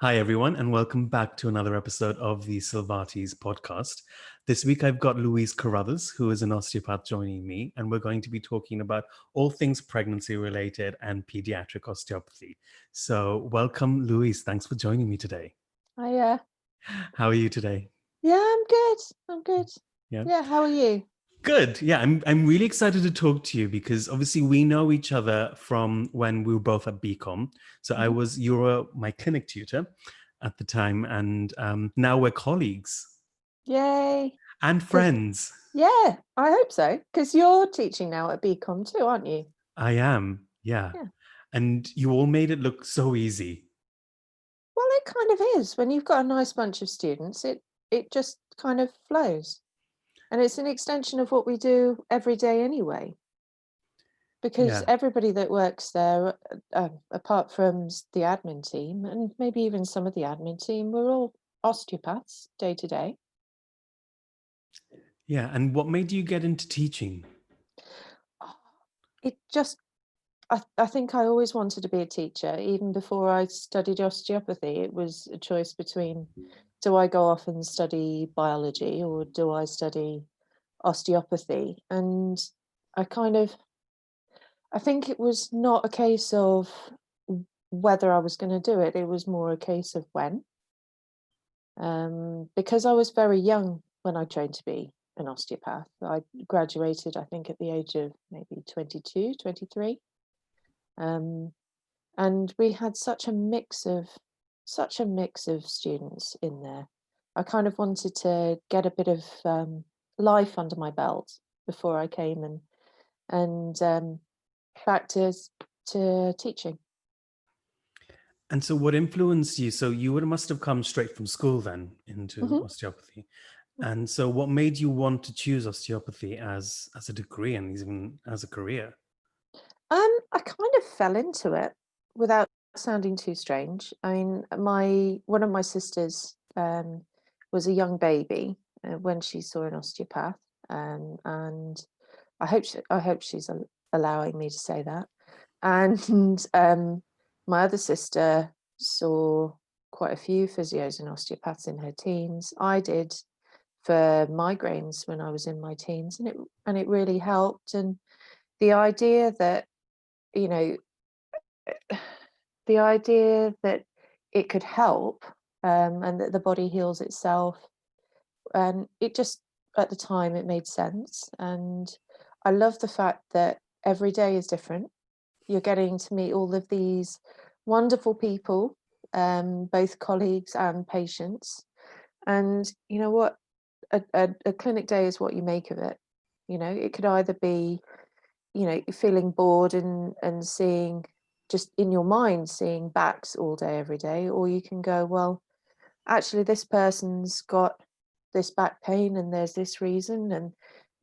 Hi, everyone, and welcome back to another episode of the Silvates podcast. This week, I've got Louise Carruthers, who is an osteopath, joining me, and we're going to be talking about all things pregnancy related and pediatric osteopathy. So, welcome, Louise. Thanks for joining me today. Hiya. How are you today? Yeah, I'm good. I'm good. Yeah. Yeah, how are you? Good. Yeah, I'm really excited to talk to you because obviously we know each other from when we were both at BCom. So Mhm. you were my clinic tutor at the time, and now we're colleagues Yay. and 'Cause friends. yeah, I hope so. Because you're teaching now at BCom too, aren't you? I am, yeah. Yeah. And you all made it look so easy. Well, it kind of is. When you've got a nice bunch of students, it just kind of flows. And it's an extension of what we do every day anyway. Because Yeah. everybody that works there, apart from the admin team, and maybe even some of the admin team, we're all osteopaths day to day. Yeah. And what made you get into teaching? It just I think I always wanted to be a teacher. Even before I studied osteopathy, it was a choice between, do I go off and study biology or do I study osteopathy? And I kind of, I think it was not a case of whether I was going to do it. It was more a case of when. Because I was very young when I trained to be an osteopath. I graduated, I think, at the age of maybe 22, 23. Um, and we had such a mix of students in there. I kind of wanted to get a bit of life under my belt before I came and back to teaching. And so what influenced you? So you must have come straight from school then into Hmm. osteopathy. And so what made you want to choose osteopathy as a degree and even as a career? I kind of fell into it without sounding too strange. I mean, my one of my sisters was a young baby when she saw an osteopath, and I hope she's allowing me to say that. And my other sister saw quite a few physios and osteopaths in her teens. I did for migraines when I was in my teens, and it really helped. And the idea that you know the idea that it could help, and that the body heals itself, and it just at the time it made sense. And I love the fact that every day is different. You're getting to meet all of these wonderful people, both colleagues and patients. And you know what? A clinic day is what you make of it. It could either be, feeling bored and seeing, just in your mind, seeing backs all day, every day, or you can go, well, actually, this person's got this back pain and there's this reason, and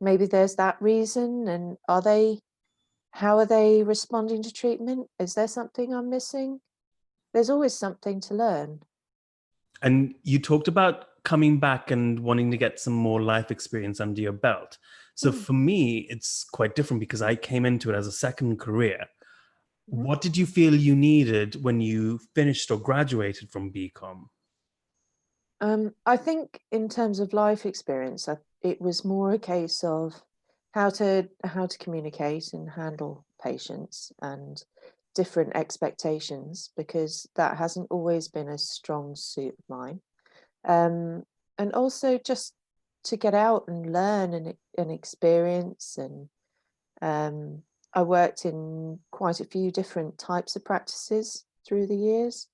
maybe there's that reason. And how are they responding to treatment? Is there something I'm missing? There's always something to learn. And you talked about coming back and wanting to get some more life experience under your belt. So Mm. for me, it's quite different because I came into it as a second career. Mhm. What did you feel you needed when you finished or graduated from BCom? I think in terms of life experience, it was more a case of how to communicate and handle patients and different expectations, because that hasn't always been a strong suit of mine. Um, and also just to get out and learn and experience. And um, I worked in quite a few different types of practices through the years,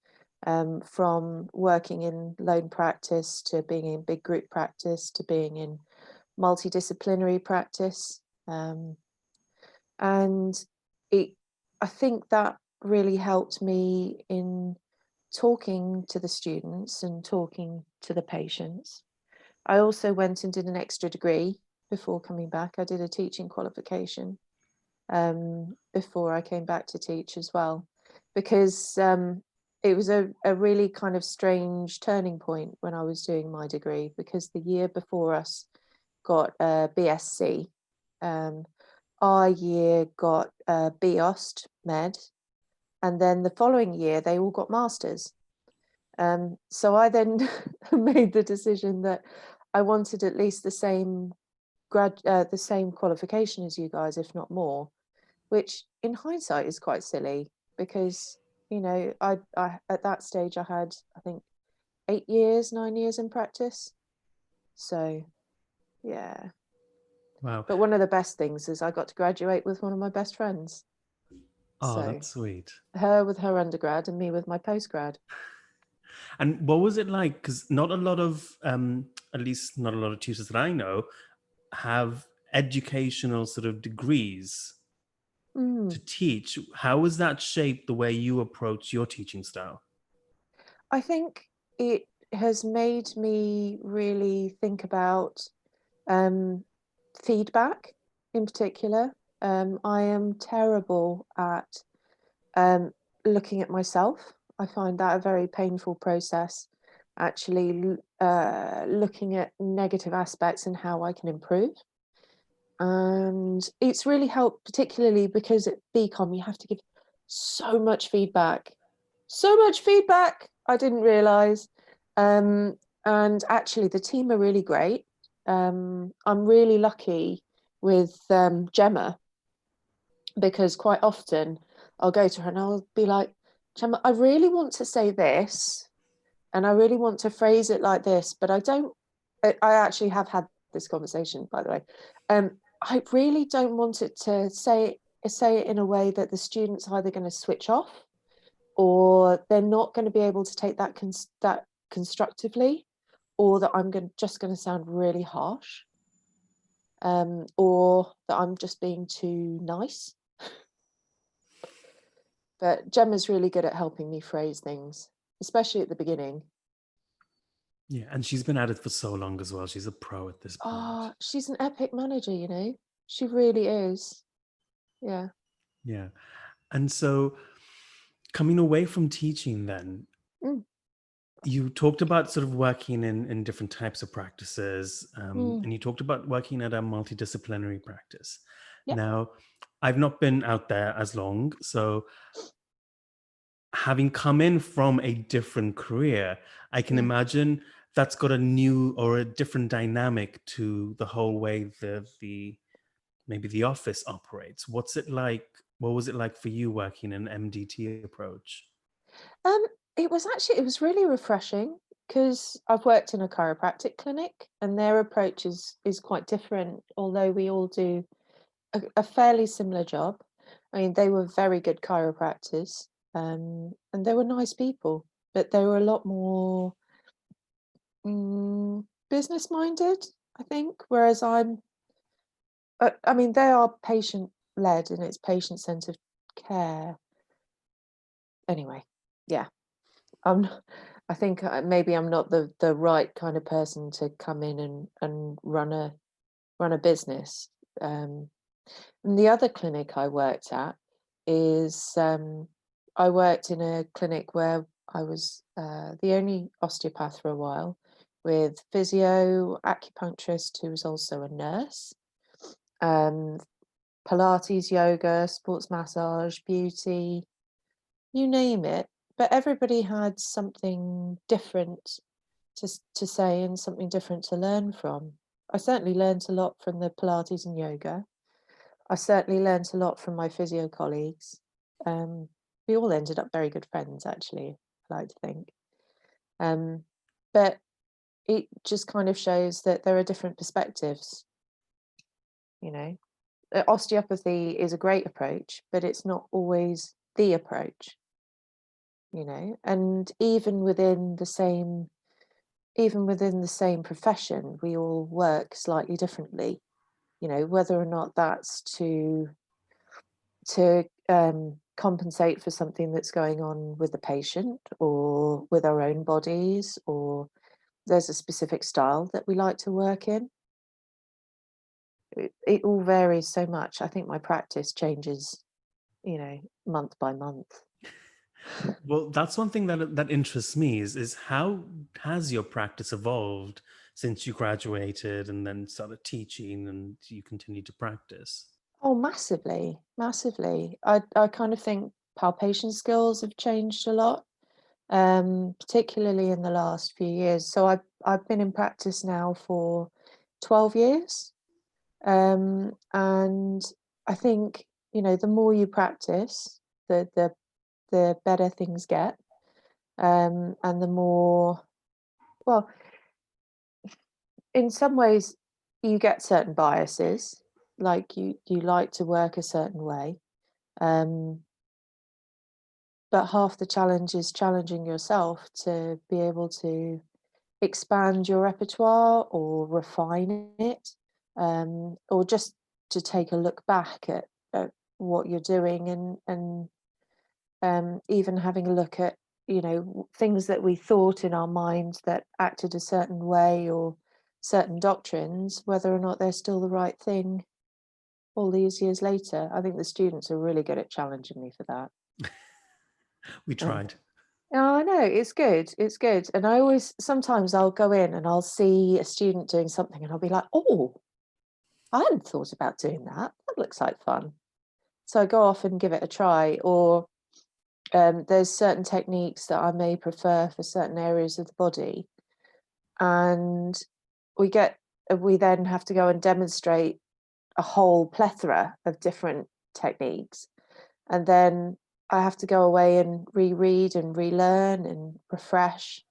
from working in lone practice to being in big group practice to being in multidisciplinary practice. And it, I think that really helped me in talking to the students and talking to the patients. I also went and did an extra degree before coming back. I did a teaching qualification before I came back to teach as well, because it was a really kind of strange turning point when I was doing my degree, because the year before us got a BSc, our year got BOst Med, and then the following year they all got masters. So I then made the decision that I wanted at least the same the same qualification as you guys, if not more, which in hindsight is quite silly because, you know, I at that stage I had, I think, 9 years in practice. So yeah. Wow. But one of the best things is I got to graduate with one of my best friends. Oh, So that's sweet. her with her undergrad and me with my postgrad. And what was it like? Because not a lot of, at least not a lot of tutors that I know, have educational sort of degrees Mm. to teach. How was that shaped the way you approach your teaching style? I think it has made me really think about feedback in particular. I am terrible at um, looking at myself. I find that a very painful process, actually looking at negative aspects and how I can improve. And it's really helped, particularly because at BCom you have to give so much feedback. So much feedback, I didn't realise. And actually, the team are really great. I'm really lucky with Gemma because quite often I'll go to her and I'll be like, Gemma, I really want to say this and I really want to phrase it like this, but I don't. I actually have had this conversation, by the way. I really don't want it to say it in a way that the student's either going to switch off or they're not going to be able to take that that constructively, or that I'm just going to sound really harsh, or that I'm just being too nice. But Gemma's really good at helping me phrase things, especially at the beginning. Yeah, and she's been at it for so long as well. She's a pro at this point. Oh, she's an epic manager, you know. She really is. Yeah. Yeah. And so coming away from teaching then, Mm, you talked about sort of working in different types of practices, mm, and you talked about working at a multidisciplinary practice. yeah. Now, I've not been out there as long, so having come in from a different career, I can Yeah. imagine that's got a new or a different dynamic to the whole way the maybe the office operates. What's it like? What was it like for you working an MDT approach? Um, it was really refreshing because I've worked in a chiropractic clinic and their approach is quite different, although we all do a fairly similar job. I mean, they were very good chiropractors, and they were nice people, but they were a lot more business minded, I think. Whereas I mean, they are patient led and it's patient centered care. Anyway, yeah, I'm. I think maybe I'm not the right kind of person to come in and run a business. Um, and the other clinic I worked at is I worked in a clinic where I was the only osteopath for a while, with physio, acupuncturist who was also a nurse, um, Pilates, yoga, sports massage, beauty, you name it. But everybody had something different to say and something different to learn from. I certainly learned a lot from the Pilates and yoga. I certainly learnt a lot from my physio colleagues. Um, we all ended up very good friends, actually, I like to think. Um, but it just kind of shows that there are different perspectives, you know. Osteopathy is a great approach, but it's not always the approach, you know. And even within the same profession, we all work slightly differently, you know, whether or not that's to compensate for something that's going on with the patient or with our own bodies, or there's a specific style that we like to work in. It all varies so much. I think my practice changes, you know, month by month. Well, that's one thing that interests me is how has your practice evolved since you graduated and then started teaching and you continue to practice? Oh, massively, massively. I kind of think palpation skills have changed a lot. particularly in the last few years. So I've been in practice now for 12 years. And I think, the more you practice, the better things get. And the more, well, in some ways you get certain biases, like you like to work a certain way. Um, but half the challenge is challenging yourself to be able to expand your repertoire or refine it, or just to take a look back at what you're doing, and even having a look at things that we thought in our minds that acted a certain way, or certain doctrines, whether or not they're still the right thing all these years later. I think the students are really good at challenging me for that. We And tried. oh, I know, it's good. It's good. And sometimes I'll go in and I'll see a student doing something and I'll be like, oh, I hadn't thought about doing that. That looks like fun. So I go off and give it a try. Or there's certain techniques that I may prefer for certain areas of the body. And we then have to go and demonstrate a whole plethora of different techniques. And then I have to go away and reread and relearn and refresh.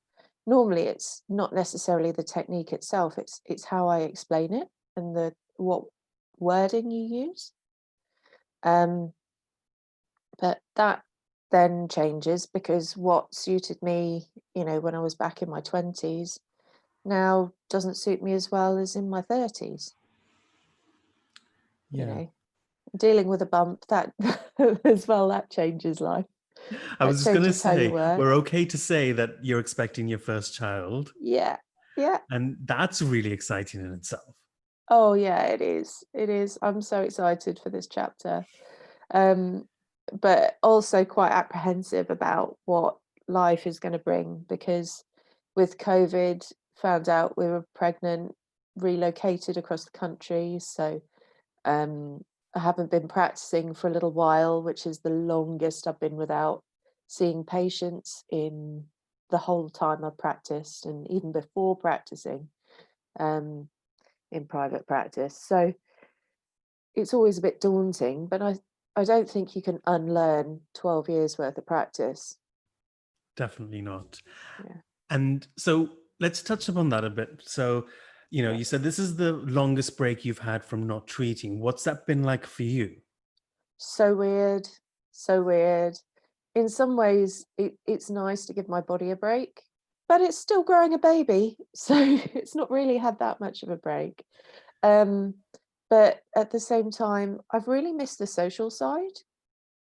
Normally it's not necessarily the technique itself, it's how I explain it and what wording you use. But that then changes, because what suited me, when I was back in my 20s, now doesn't suit me as well as in my 30s. Yeah. Dealing with a bump, that as well, that changes life. I was That just going to changes how you say, work. we're okay to say that you're expecting your first child. Yeah. Yeah. And that's really exciting in itself. Oh yeah, it is. It is. I'm so excited for this chapter. But also quite apprehensive about what life is going to bring, because with COVID, found out we were pregnant, relocated across the country. So I haven't been practicing for a little while, which is the longest I've been without seeing patients in the whole time I've practiced, and even before practicing in private practice. So it's always a bit daunting, but I don't think you can unlearn 12 years worth of practice. Definitely not. Yeah. And so let's touch upon that a bit. So, Yeah. you said this is the longest break you've had from not treating. What's that been like for you? So weird. So weird. In some ways, it's nice to give my body a break, but it's still growing a baby. So it's not really had that much of a break. Um, but at the same time, I've really missed the social side,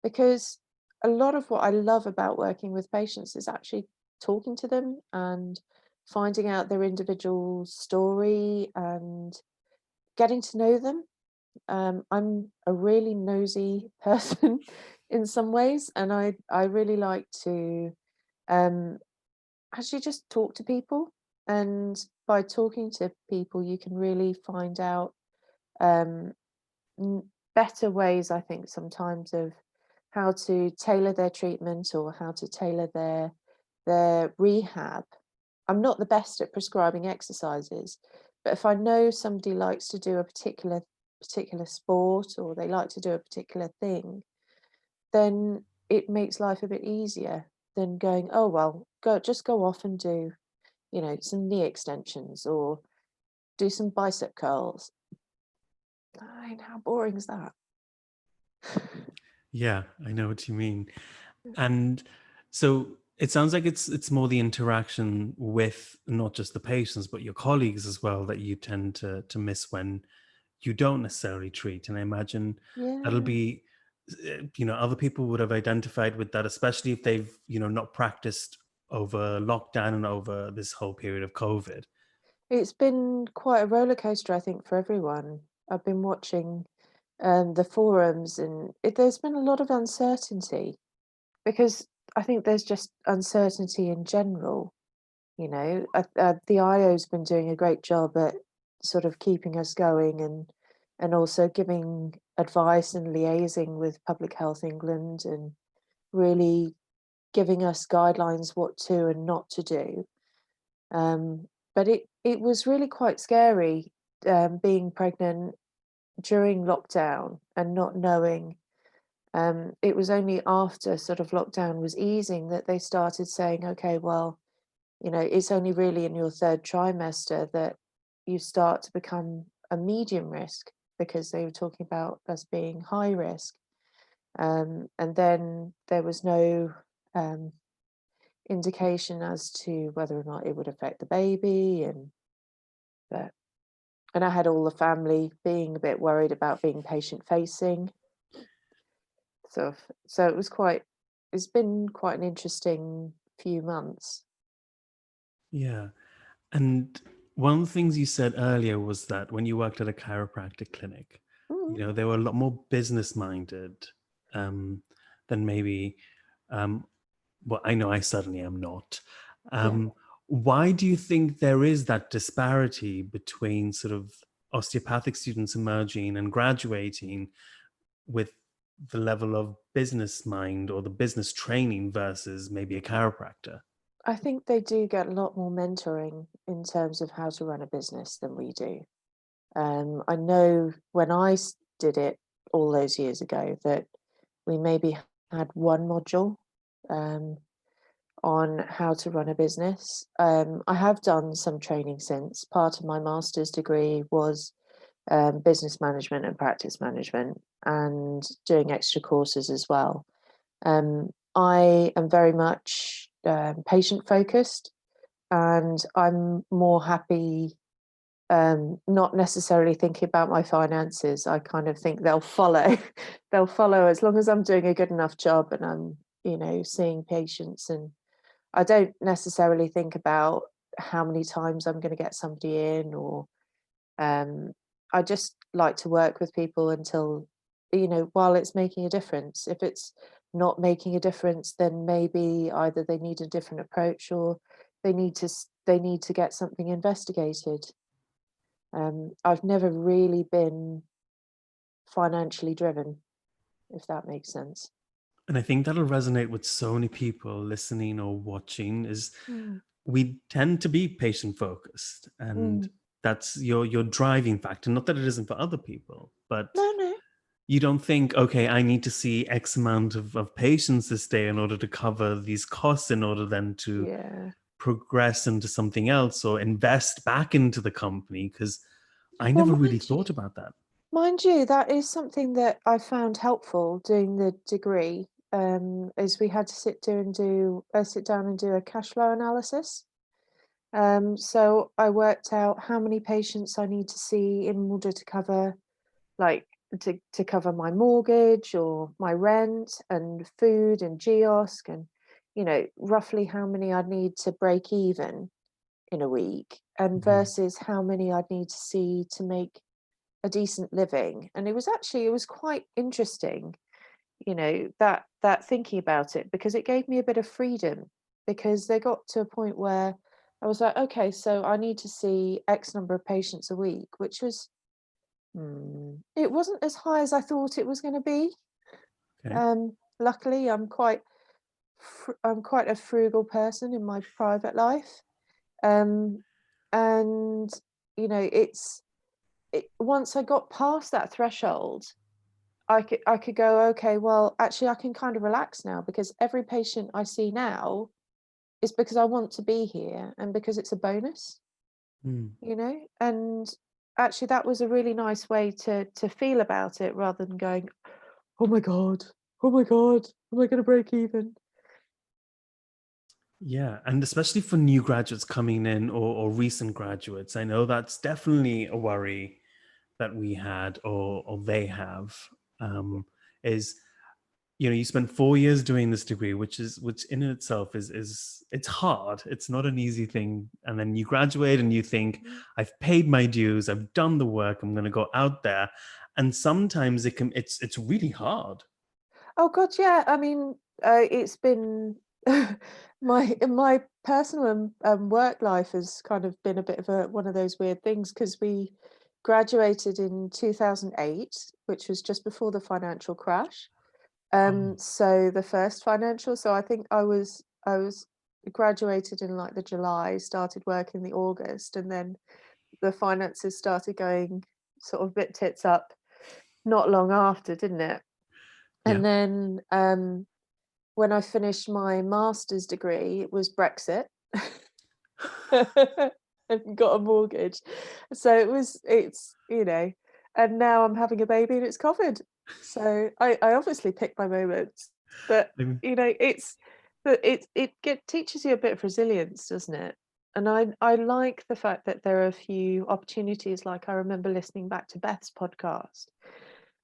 because a lot of what I love about working with patients is actually talking to them and finding out their individual story and getting to know them. I'm a really nosy person in some ways, and I really like to um, actually just talk to people. And by talking to people, you can really find out um, better ways, I think, sometimes, of how to tailor their treatment or how to tailor their rehab. I'm not the best at prescribing exercises, but if I know somebody likes to do a particular sport, or they like to do a particular thing, then it makes life a bit easier than going, oh well, go off and do, some knee extensions or do some bicep curls. I mean, how boring is that? Yeah, I know what you mean. And so it sounds like it's more the interaction with not just the patients, but your colleagues as well, that you tend to miss when you don't necessarily treat. And I imagine that'll Yeah. be, other people would have identified with that, especially if they've, not practiced over lockdown and over this whole period of COVID. It's been quite a roller coaster, I think, for everyone. I've been watching the forums, and there's been a lot of uncertainty, because I think there's just uncertainty in general. The IO's been doing a great job at sort of keeping us going, and also giving advice and liaising with Public Health England, and really giving us guidelines what to and not to do. But it was really quite scary, being pregnant during lockdown and not knowing. It was only after sort of lockdown was easing that they started saying, okay, well, it's only really in your third trimester that you start to become a medium risk, because they were talking about us being high risk. And then there was no indication as to whether or not it would affect the baby, but and I had all the family being a bit worried about being patient facing. So it's been quite an interesting few months. Yeah. And one of the things you said earlier was that when you worked at a chiropractic clinic, Mm, they were a lot more business minded than maybe, um, well, I know I certainly am not. yeah. Why do you think there is that disparity between sort of osteopathic students emerging and graduating with the level of business mind or the business training versus maybe a chiropractor? I think they do get a lot more mentoring in terms of how to run a business than we do. I know when did it all those years ago that we maybe had one module um, on how to run a business. I have done some training since. Part of my master's degree was business management and practice management, and doing extra courses as well. I am very much patient focused, and I'm more happy not necessarily thinking about my finances. I kind of think they'll follow. They'll follow as long as I'm doing a good enough job and I'm, seeing patients. And I don't necessarily think about how many times I'm going to get somebody in, or um, I just like to work with people until, while it's making a difference. If it's not making a difference, then maybe either they need a different approach, or they need to get something investigated. I've never really been financially driven, if that makes sense. And I think that'll resonate with so many people listening or watching is Mm. we tend to be patient focused, and Mm. that's your driving factor. Not that it isn't for other people, but No, no. you don't think, okay, I need to see X amount of patients this day in order to cover these costs, in order then to Yeah. progress into something else or invest back into the company. Because I Well, never really thought about that. mind you, that is something that I found helpful doing the degree. Is we had to sit down and do a cash flow analysis. So I worked out how many patients I need to see in order to cover, like, to cover my mortgage or my rent and food and geosc, and roughly how many I'd need to break even in a week, and Mhm. versus how many I'd need to see to make a decent living. And it was quite interesting, that thinking about it, because it gave me a bit of freedom, because they got to a point where I was like, okay, so I need to see X number of patients a week, which was it wasn't as high as I thought it was going to be. Okay. Luckily, I'm quite a frugal person in my private life, um, and once I got past that threshold, I could go, okay, well, actually, I can kind of relax now, because every patient I see now is because I want to be here and because it's a bonus, Mm. and actually that was a really nice way to feel about it, rather than going, oh my god, oh my god, am I going to break even? Yeah, and especially for new graduates coming in, or recent graduates, I know that's definitely a worry that we had, or they have. Is you spend 4 years doing this degree, which in itself is it's hard. It's not an easy thing, and then you graduate and you think, Mm. I've paid my dues, I've done the work, I'm going to go out there, and sometimes it's really hard. Oh god, yeah, I mean, it's been my personal and work life has kind of been a bit of one of those weird things, because we graduated in 2008, which was just before the financial crash. So the first financial, so I think I was graduated in like the July, started work in the August, and then the finances started going sort of a bit tits up not long after, didn't it? Yeah. And then when I finished my master's degree, it was Brexit. And got a mortgage. So it's, and now I'm having a baby and it's COVID. So I obviously pick my moments, but I mean, it teaches you a bit of resilience, doesn't it? And I like the fact that there are a few opportunities. Like I remember listening back to Beth's podcast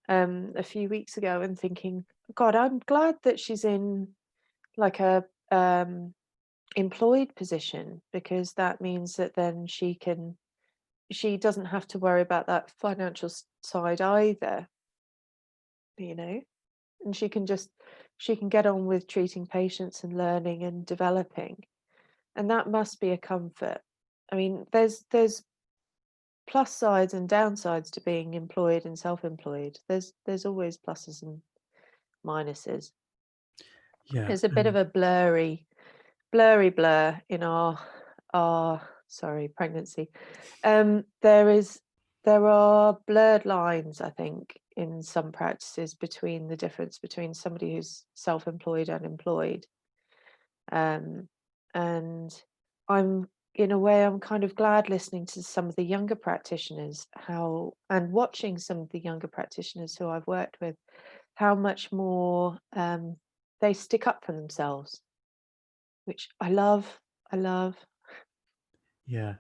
a few weeks ago and thinking, God, I'm glad that she's in like a employed position, because that means that then she doesn't have to worry about that financial side either, and she can get on with treating patients and learning and developing, and that must be a comfort. I mean, there's plus sides and downsides to being employed and self-employed. There's always pluses and minuses. yeah. There's a bit of And a blur in our sorry, pregnancy. There are blurred lines, I think, in some practices between the difference between somebody who's self-employed and employed. And I'm in a way, I'm kind of glad listening to some of the younger practitioners, and watching some of the younger practitioners who I've worked with, how much more they stick up for themselves, which I love. I love. yeah.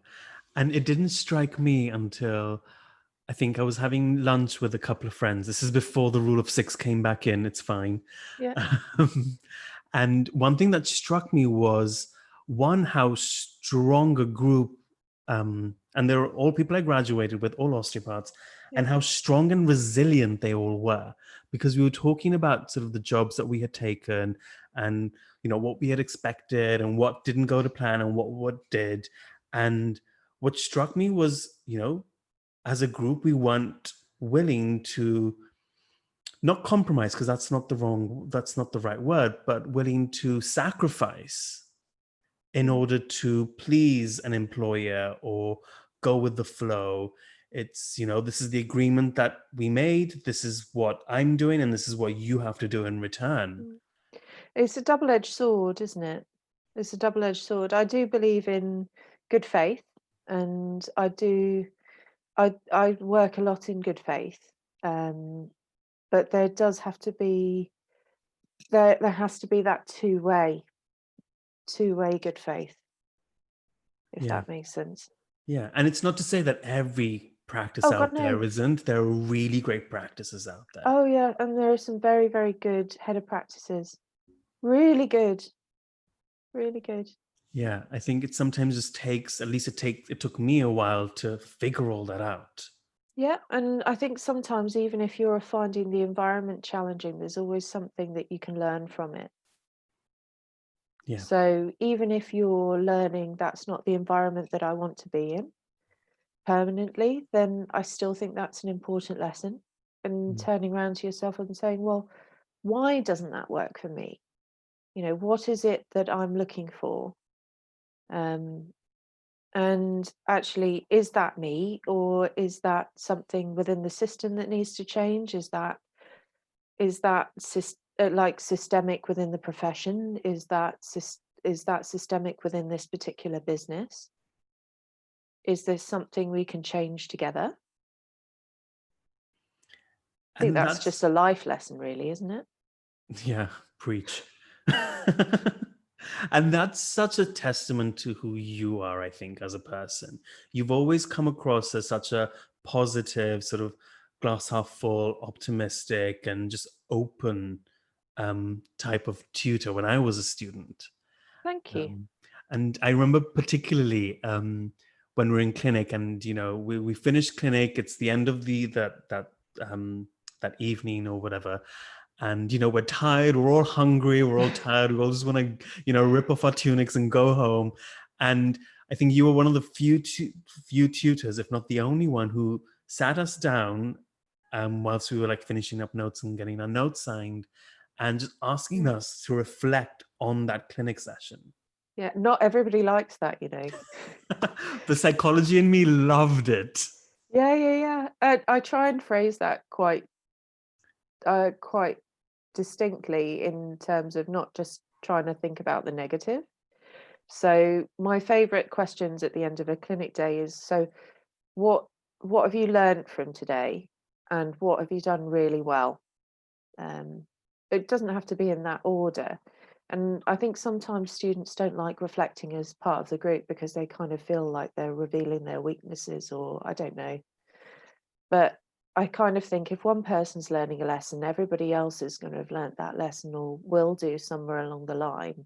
And it didn't strike me until I think I was having lunch with a couple of friends. This is before the rule of six came back in. It's fine. Yeah. Um, and one thing that struck me was one, how strong a group, and they're all people I graduated with, all osteopaths, Yeah. and how strong and resilient they all were. Because we were talking about sort of the jobs that we had taken and, what we had expected and what didn't go to plan and what did. And what struck me was, as a group, we weren't willing to not compromise, because that's not the right word, but willing to sacrifice in Mm. order to please an employer or go with the flow. It's, this is the agreement that we made. This is what I'm doing, and this is what you have to do in return. Mm. It's a double-edged sword, isn't it? It's a double-edged sword. I do believe in good faith, and I work a lot in good faith. But there does have to be there has to be that two-way good faith, if Yeah. that makes sense. Yeah. And it's not to say that every practice Oh God, out there no. isn't. There are really great practices out there. Oh yeah, and there are some very, very good head of practices. Really good. Really good. Yeah, I think it sometimes just takes, at least it took me a while to figure all that out. Yeah, and I think sometimes even if you're finding the environment challenging, there's always something that you can learn from it. Yeah. So even if you're learning that's not the environment that I want to be in permanently, then I still think that's an important lesson. And Mm. turning around to yourself and saying, well, why doesn't that work for me? What is it that I'm looking for? And actually, is that me, or is that something within the system that needs to change? Like systemic within the profession? Is that systemic within this particular business? Is this something we can change together? I think And that's just that's, a life lesson, really, isn't it? yeah, preach. And that's such a testament to who you are, I think, as a person. You've always come across as such a positive, sort of glass half full, optimistic, and just open type of tutor when I was a student. Thank you. Um, and I remember particularly when we're in clinic, and we finish clinic. It's the end of that evening or whatever, and we're tired. We're all hungry. We're all tired. We all just want to rip off our tunics and go home. And I think you were one of the few tutors, if not the only one, who sat us down whilst we were like finishing up notes and getting our notes signed, and just asking Mm. us to reflect on that clinic session. Yeah, not everybody likes that, you know. The psychology in me loved it. Yeah, yeah, yeah. I try and phrase that quite distinctly in terms of not just trying to think about the negative. So my favorite questions at the end of a clinic day is, so what what have you learned from today, and what have you done really well? Um, it doesn't have to be in that order. And I think sometimes students don't like reflecting as part of the group because they kind of feel like they're revealing their weaknesses, or I don't know. But I kind of think if one person's learning a lesson, everybody else is going to have learnt that lesson or will do somewhere along the line.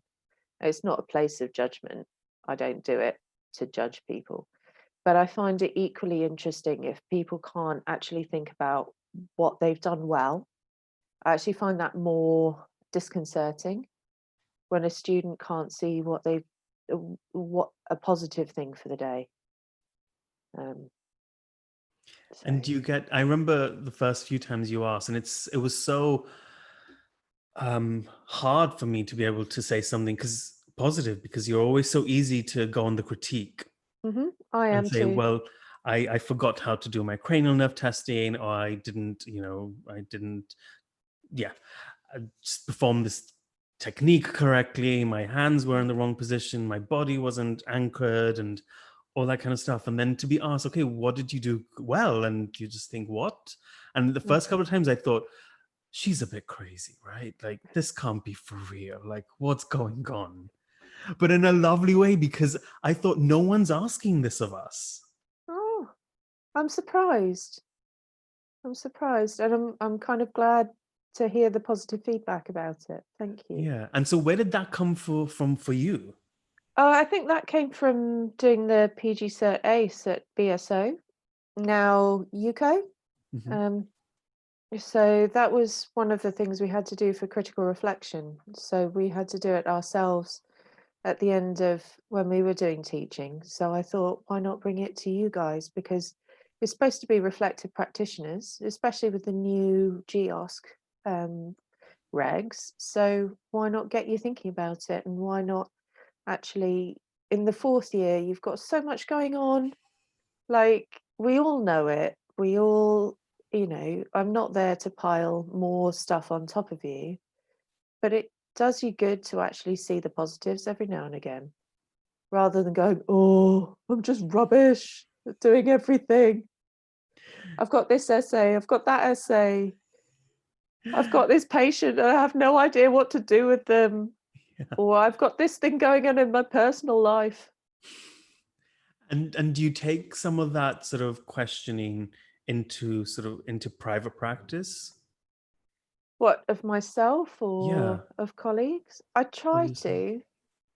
It's not a place of judgment. I don't do it to judge people. But I find it equally interesting if people can't actually think about what they've done well. I actually find that more disconcerting when a student can't see what a positive thing for the day. Um, And so. do you get, I remember the first few times you asked, and it was so hard for me to be able to say something because positive, because you're always so easy to go on the critique I and am say, too. well, I forgot how to do my cranial nerve testing, or I didn't, I didn't, yeah, I just perform this technique correctly. My hands were in the wrong position. My body wasn't anchored, and all that kind of stuff. And then to be asked, okay, what did you do well? And you just think, what? And the Mm. first couple of times I thought, she's a bit crazy, right? Like, this can't be for real. Like, what's going on? But in a lovely way, because I thought no one's asking this of us. Oh, I'm surprised. I'm surprised, and I'm kind of glad to hear the positive feedback about it. Thank you. Yeah. And so where did that come from for you? Oh, I think that came from doing the PG Cert ACE at BSO, now UK. Mhm. Um, so that was one of the things we had to do for critical reflection. So we had to do it ourselves at the end of when we were doing teaching. So I thought, why not bring it to you guys? Because we're supposed to be reflective practitioners, especially with the new GOSC regs. So why not get you thinking about it? And why not actually, in the fourth year, you've got so much going on. Like, we all know it. We all, I'm not there to pile more stuff on top of you, but it does you good to actually see the positives every now and again, rather than going, oh, I'm just rubbish at doing everything. I've got this essay, I've got that essay, I've got this patient, and I have no idea what to do with them. Yeah. Or I've got this thing going on in my personal life. And do you take some of that sort of questioning into private practice? What, of myself Yeah. or of colleagues? I Of try yourself. to.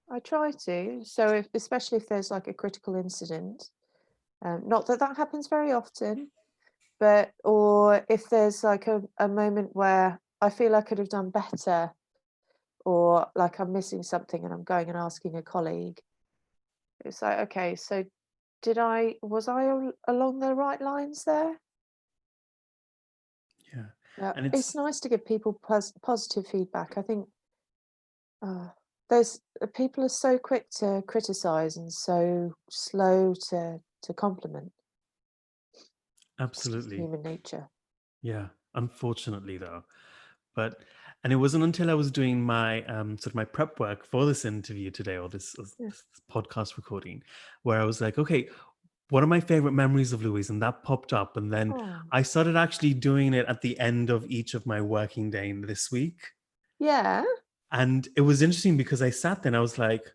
I try to. So, especially if there's like a critical incident, not that that happens very often, but or if there's like a moment where I feel I could have done better, or like I'm missing something and I'm going and asking a colleague, it's like, okay, so was I along the right lines there? Yeah. Yeah, And it's it's nice to give people positive feedback. I think there's people are so quick to criticize and so slow to compliment. It's just absolutely, human nature. yeah. Unfortunately, though, but and it wasn't until I was doing my sort of my prep work for this interview today, or Yeah. this podcast recording, where I was like, okay, what are my favorite memories of Louise? And that popped up, and then Oh, I started actually doing it at the end of each of my working day in this week. yeah, And it was interesting because I sat there and I was like,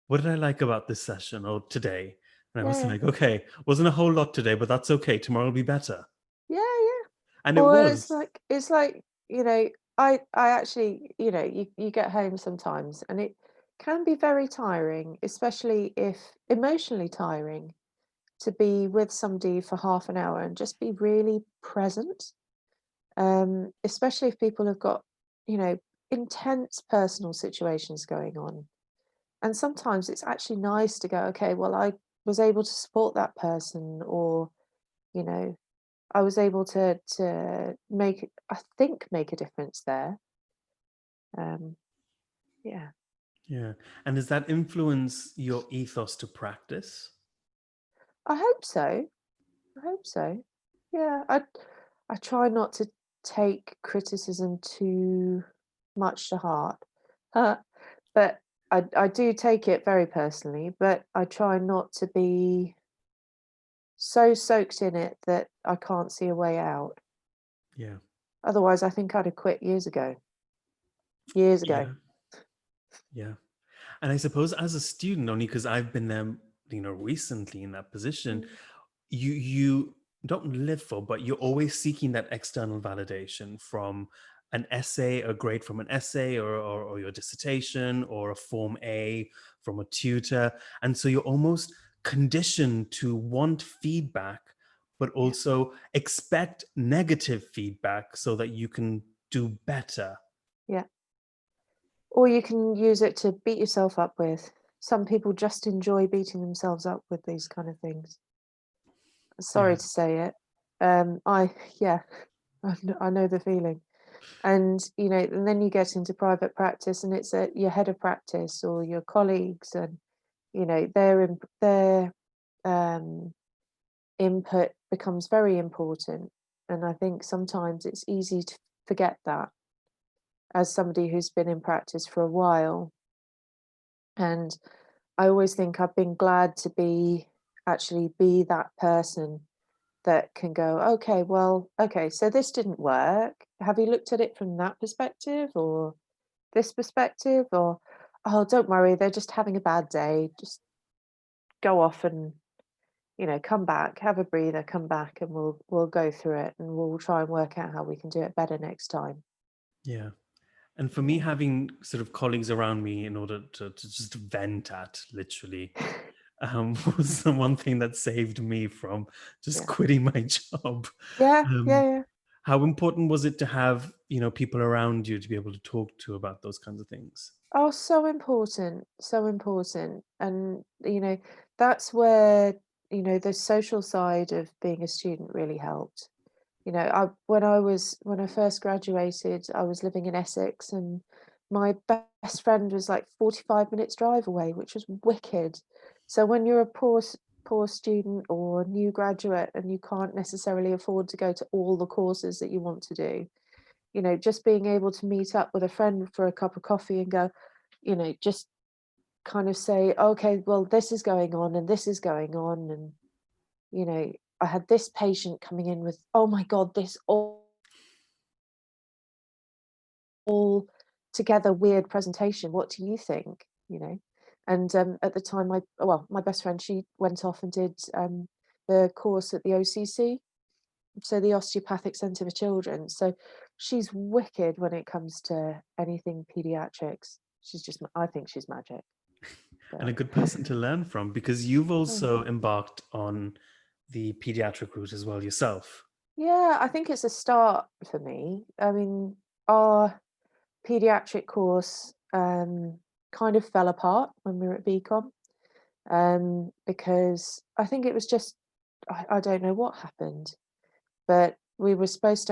what did I like about this session or today? And I was yeah, like, okay, wasn't a whole lot today, but that's okay. Tomorrow will be better. yeah, yeah. And it Or was. it's like, I actually, you get home sometimes and it can be very tiring, especially if emotionally tiring, to be with somebody for half an hour and just be really present. Especially if people have got, you know, intense personal situations going on. And sometimes it's actually nice to go, okay, well, I was able to support that person, or, you know, I was able to make, I think, make a difference there. Yeah. Yeah. And does that influence your ethos to practice? I hope so. I hope so. Yeah. I try not to take criticism too much to heart. Uh, but I do take it very personally, but I try not to be so soaked in it that I can't see a way out. Yeah. Otherwise, I think I'd have quit years ago. Years ago. Yeah. Yeah. And I suppose as a student, only because I've been there, recently in that position, Mm. you don't live for, but you're always seeking that external validation from an essay, a grade from an essay, or your dissertation, or a Form A from a tutor. And so you're almost conditioned to want feedback, but Yeah. also expect negative feedback so that you can do better. Yeah. Or you can use it to beat yourself up with. Some people just enjoy beating themselves up with these kind of things. Yeah. Sorry to say it. Yeah, I know the feeling. And, and then you get into private practice and it's your head of practice or your colleagues and, their um, input becomes very important. And I think sometimes it's easy to forget that as somebody who's been in practice for a while. And I always think I've been glad to be that person that can go, okay, well, okay, so this didn't work. Have you looked at it from that perspective or this perspective? Or, oh, don't worry, they're just having a bad day. Just go off and, come back, have a breather, come back and we'll go through it and we'll try and work out how we can do it better next time. Yeah. And for me, Yeah. having sort of colleagues around me in order to just vent at, literally, was the one thing that saved me from just Yeah. quitting my job. Yeah. Yeah. Um, Yeah. how important was it to have, people around you to be able to talk to about those kinds of things? Oh, so important, so important. And, that's where, the social side of being a student really helped. When I first graduated, I was living in Essex and my best friend was like 45 minutes drive away, which was wicked. So when you're a poor student or new graduate and you can't necessarily afford to go to all the courses that you want to do, just being able to meet up with a friend for a cup of coffee and go, just kind of say, okay, well, this is going on and this is going on. And, I had this patient coming in with, oh my God, this all together weird presentation. What do you think? And at the time, my best friend, she went off and did the course at the OCC, so the Osteopathic Centre for Children. So she's wicked when it comes to anything pediatrics. I think she's magic. And a So. good person to learn from, because you've Mm. also embarked on the pediatric route as well yourself. Yeah, I think it's a start for me. I mean, our pediatric course kind of fell apart when we were at BCom because I think it was just, I don't know what happened, but um, we were supposed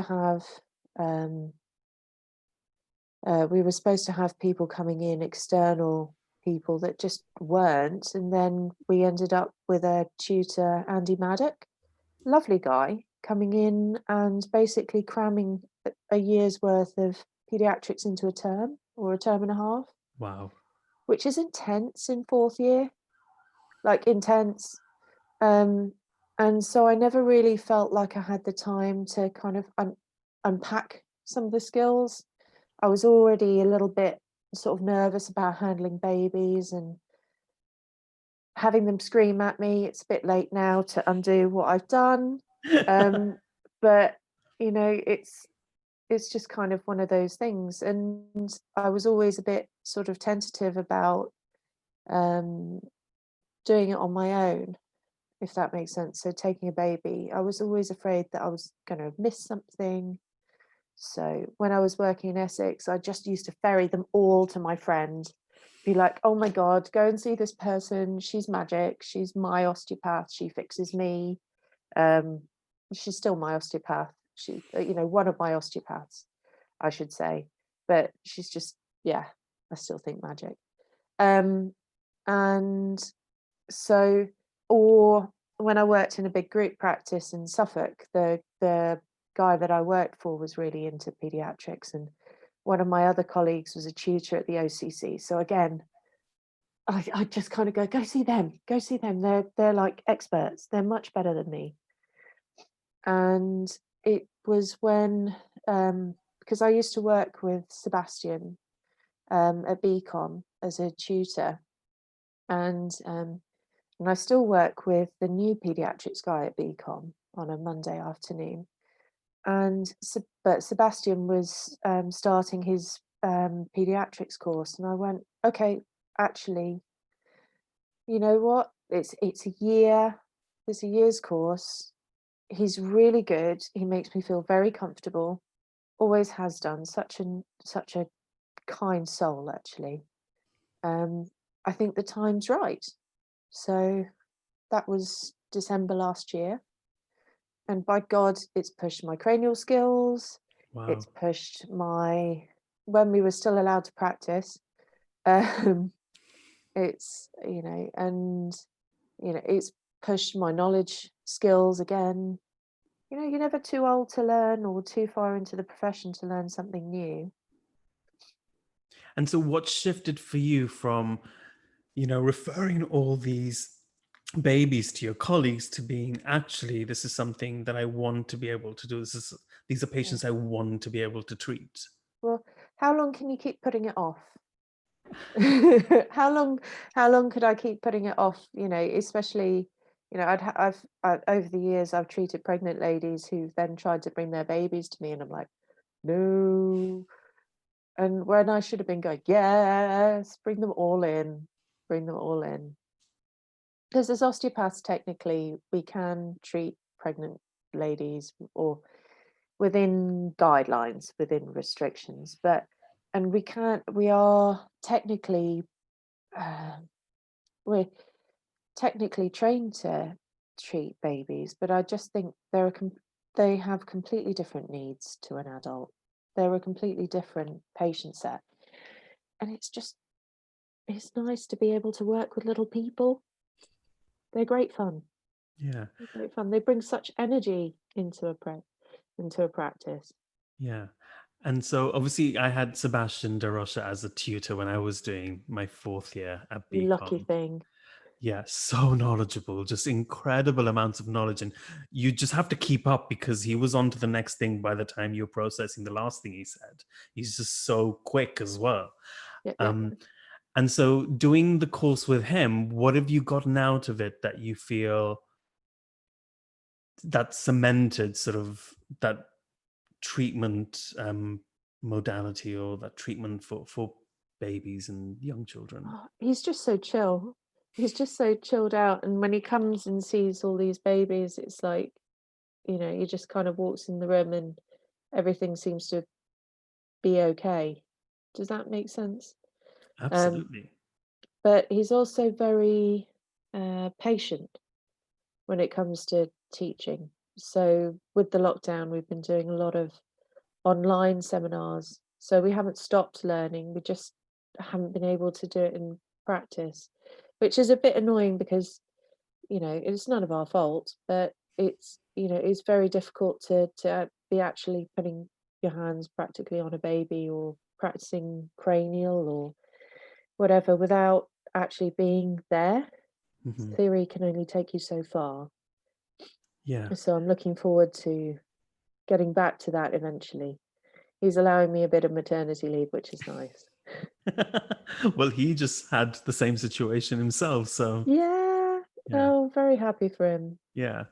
to have people coming in, external people that just weren't, and then we ended up with a tutor, Andy Maddock, lovely guy, coming in and basically cramming a year's worth of pediatrics into a term or a term and a half, Wow. which is intense in fourth year, like intense. Um, and so I never really felt like I had the time to kind of unpack some of the skills. I was already a little bit sort of nervous about handling babies and having them scream at me. It's a bit late now to undo what I've done. Um, but it's just kind of one of those things. And I was always a bit sort of tentative about um, doing it on my own, if that makes sense. So taking a baby, I was always afraid that I was going to miss something. So when I was working in Essex, I just used to ferry them all to my friend, be like, oh my God, go and see this person. She's magic. She's my osteopath. She fixes me. Um, she's still my osteopath. She, one of my osteopaths, I should say. But she's just yeah, I still think magic. Um, and so, or when I worked in a big group practice in Suffolk, the guy that I worked for was really into pediatrics, and one of my other colleagues was a tutor at the OCC. So again, I just kind of go see them, go see them. They're like experts. They're much better than me. And it was when because I used to work with Sebastian at BCom as a tutor, and I still work with the new pediatrics guy at BCom on a Monday afternoon. But Sebastian was starting his pediatrics course, and I went, okay, actually, you know what? It's a year. It's a year's course. He's really good. He makes me feel very comfortable. Always has done. Such a kind soul, actually. I think the time's right. So that was December last year. And by God, it's pushed my cranial skills. Wow. It's pushed when we were still allowed to practice. Um, it's, it's pushed my knowledge skills again. You're never too old to learn or too far into the profession to learn something new. And so what shifted for you from, referring all these babies to your colleagues to being, actually, this is something that I want to be able to do. These are Yeah. patients I want to be able to treat. Well, how long can you keep putting it off? How long could I keep putting it off? Especially, I've over the years I've treated pregnant ladies who've then tried to bring their babies to me, and I'm like, no. And when I should have been going, yes, bring them all in, bring them all in. Because as osteopaths, technically, we can treat pregnant ladies or within guidelines, within restrictions, and we are technically, uh, we're technically trained to treat babies, but I just think they have completely different needs to an adult. They're a completely different patient set. And it's nice to be able to work with little people. They're great fun. Yeah. They're great fun. They bring such energy into a practice. Yeah. And so obviously I had Sebastian De Rocha as a tutor when I was doing my fourth year at You lucky BCom. thing. Yeah, so knowledgeable, just incredible amounts of knowledge. And you just have to keep up because he was on to the next thing by the time you're processing the last thing he said. He's just so quick as well. Yep, yep. Um, and so doing the course with him, what have you gotten out of it that you feel that cemented sort of that treatment modality or that treatment for babies and young children? Oh, he's just so chill. He's just so chilled out. And when he comes and sees all these babies, it's like, he just kind of walks in the room and everything seems to be okay. Does that make sense? Um, Absolutely. but he's also very patient when it comes to teaching. So with the lockdown, we've been doing a lot of online seminars. So we haven't stopped learning. We just haven't been able to do it in practice, which is a bit annoying because, it's none of our fault, but it's very difficult to be actually putting your hands practically on a baby or practicing cranial or whatever without actually being there. Hmm. Theory can only take you so far. Yeah. So I'm looking forward to getting back to that eventually. He's allowing me a bit of maternity leave, which is nice. Well, he just had the same situation himself. So, Yeah. yeah. Oh, very happy for him. Yeah.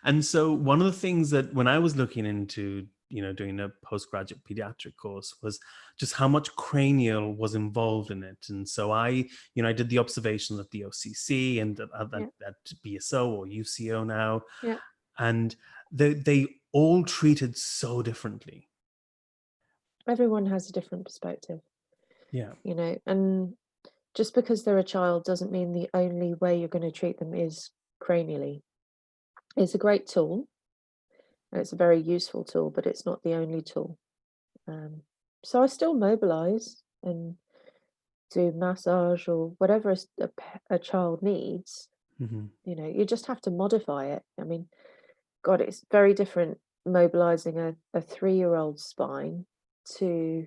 And so, one of the things that when I was looking into, doing a postgraduate pediatric course was just how much cranial was involved in it. And so, I did the observations at the OCC and Yeah. at BSO or UCO now. Yeah. And they all treated so differently. Everyone has a different perspective, Yeah. and just because they're a child doesn't mean the only way you're going to treat them is cranially. It's a great tool and it's a very useful tool, but it's not the only tool. Um, so I still mobilize. and do massage or whatever a child needs. Hmm. You just have to modify it. I mean, God, it's very different mobilizing a 3-year-old spine to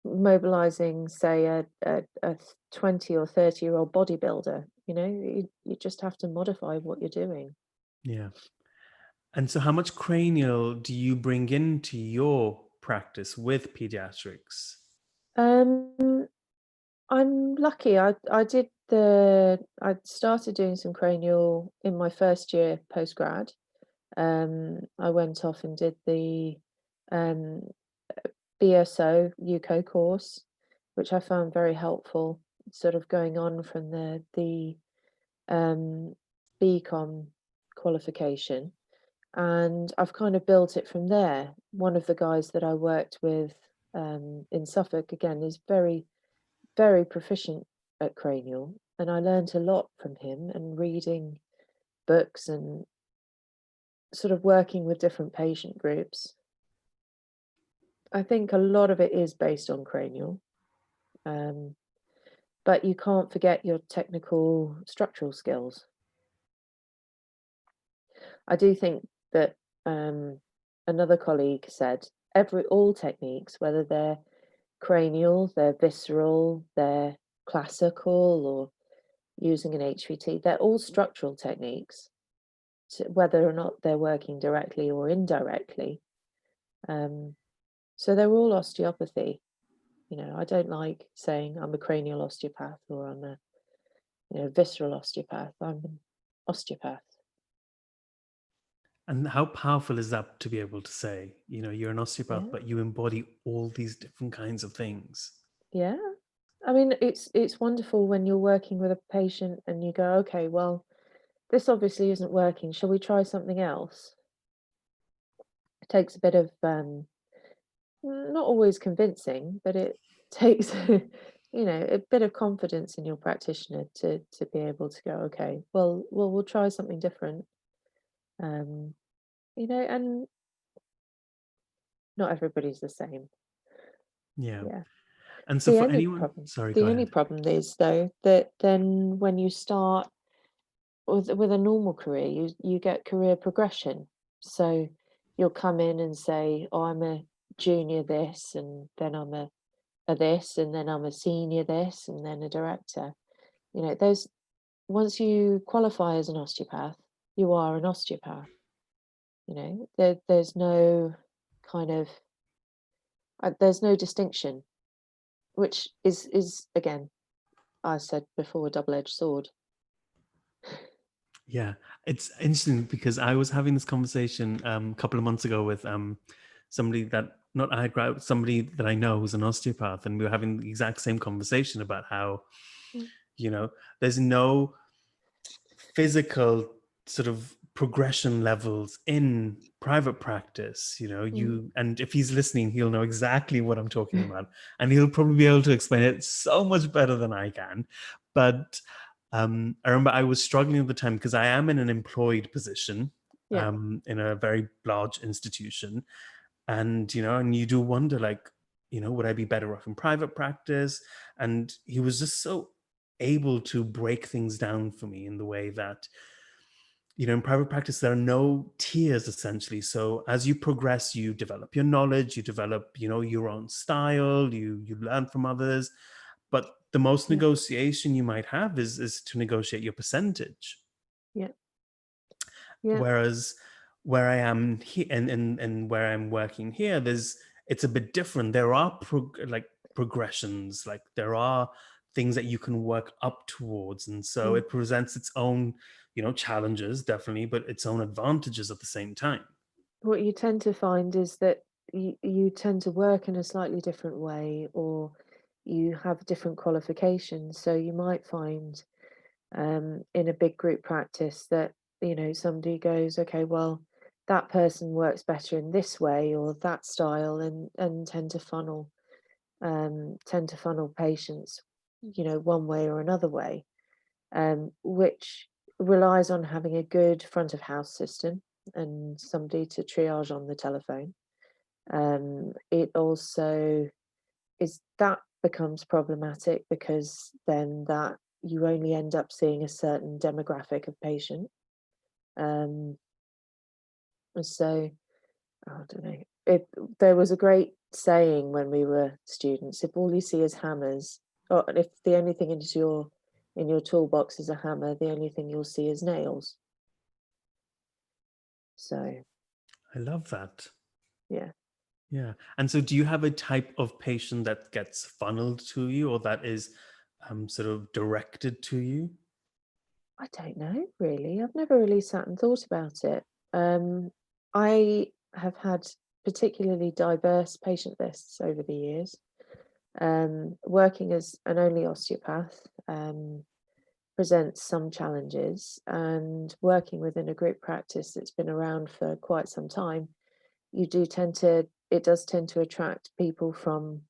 mobilizing, say, a 20 or 30-year-old bodybuilder. You just have to modify what you're doing. Yeah. And so, how much cranial do you bring into your practice with pediatrics? Um, I'm lucky. I started doing some cranial in my first year postgrad. I went off and did the um, BSO UCO course, which I found very helpful, sort of going on from the um, BCom qualification. And I've kind of built it from there. One of the guys that I worked with in Suffolk, again, is very, very proficient at cranial. And I learned a lot from him and reading books and sort of working with different patient groups. I think a lot of it is based on cranial, um, but you can't forget your technical structural skills. I do think that another colleague said all techniques, whether they're cranial, they're visceral, they're classical, or using an HVT, they're all structural techniques, whether or not they're working directly or indirectly. So they're all osteopathy. I don't like saying I'm a cranial osteopath or I'm a visceral osteopath. I'm an osteopath. And how powerful is that to be able to say, you're an osteopath, Yeah, but you embody all these different kinds of things? yeah. I mean, it's wonderful when you're working with a patient and you go, okay, well, this obviously isn't working. Shall we try something else? It takes a bit of not always convincing, but it takes a bit of confidence in your practitioner to be able to go, okay, well, we'll try something different. Um, and not everybody's the same. Yeah. Yeah. And so The for only anyone, problem sorry, go the only ahead. problem is though that then when you start with a normal career, you get career progression. So you'll come in and say, "Oh, I'm a junior this, and then I'm a this, and then I'm a senior this, and then a director." There's once you qualify as an osteopath, you are an osteopath. There's no kind of there's no distinction, which is again, I said before, a double-edged sword. Yeah, it's interesting because I was having this conversation a couple of months ago with somebody that not I had somebody that I know who's an osteopath, and we were having the exact same conversation about how Mm. you know there's no physical sort of progression levels in private practice. Mm. You, and if he's listening, he'll know exactly what I'm talking about, and he'll probably be able to explain it so much better than I can. But I remember I was struggling at the time because I am in an employed position Yeah, in a very large institution, and and you do wonder, like, would I be better off in private practice? And he was just so able to break things down for me in the way that in private practice there are no tiers essentially. So as you progress, you develop your knowledge, you develop your own style, you learn from others, but the most yeah, negotiation you might have is to negotiate your percentage. yeah, yeah. Whereas where I am here and where I'm working here, it's a bit different. There are progressions, like there are things that you can work up towards, and so Mm. it presents its own challenges, definitely, but its own advantages at the same time. What you tend to find is that you tend to work in a slightly different way, or you have different qualifications. So you might find in a big group practice that somebody goes, okay, well, that person works better in this way or that style, and tend to funnel patients, one way or another way, which relies on having a good front of house system and somebody to triage on the telephone. It also is that becomes problematic, because then that you only end up seeing a certain demographic of patient. So I don't know. There was a great saying when we were students: if all you see is hammers, or if the only thing in your toolbox is a hammer, the only thing you'll see is nails. So I love that. yeah. Yeah. And so do you have a type of patient that gets funneled to you, or that is sort of directed to you? I don't know, really. I've never really sat and thought about it. I have had particularly diverse patient lists over the years. Working as an only osteopath presents some challenges, and working within a group practice that's been around for quite some time, it does tend to attract people from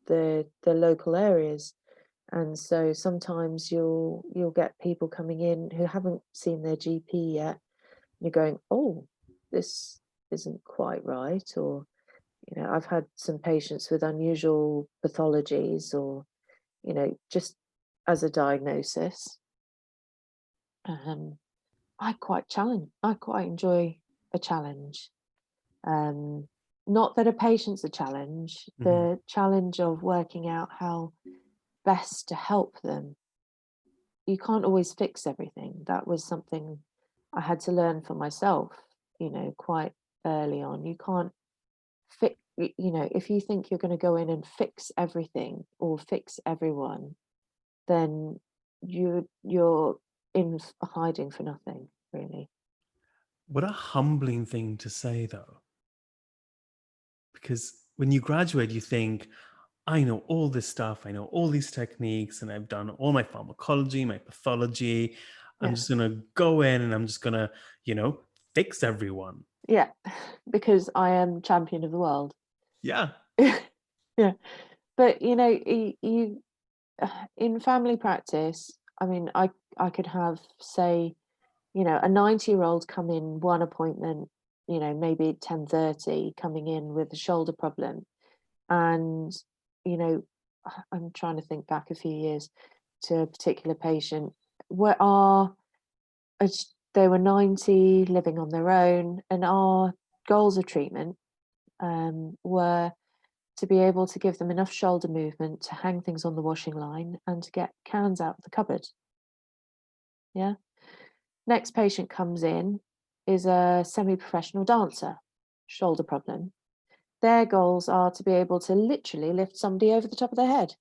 the local areas. And so sometimes you'll get people coming in who haven't seen their GP yet. You're going, oh, this isn't quite right. Or, I've had some patients with unusual pathologies, or, just as a diagnosis. I quite enjoy a challenge. Not that a patient's a challenge, Mhm. the challenge of working out how best to help them. You can't always fix everything. That was something I had to learn for myself, quite early on. You can't fix, if you think you're going to go in and fix everything or fix everyone, then you're in hiding for nothing, really. What a humbling thing to say, though. Because when you graduate, you think, I know all this stuff, I know all these techniques, and I've done all my pharmacology, my pathology. I'm Yeah. just going to go in and I'm just going to, you know, fix everyone. Yeah. Because I am champion of the world. Yeah. Yeah. But you in family practice, I mean, I could have, say, a 90-year-old come in one appointment, maybe 10:30, coming in with a shoulder problem. And, you know, I'm trying to think back a few years to a particular patient where they were 90, living on their own, and our goals of treatment were to be able to give them enough shoulder movement to hang things on the washing line and to get cans out of the cupboard. Yeah. Next patient comes in is a semi-professional dancer, shoulder problem. Their goals are to be able to literally lift somebody over the top of their head.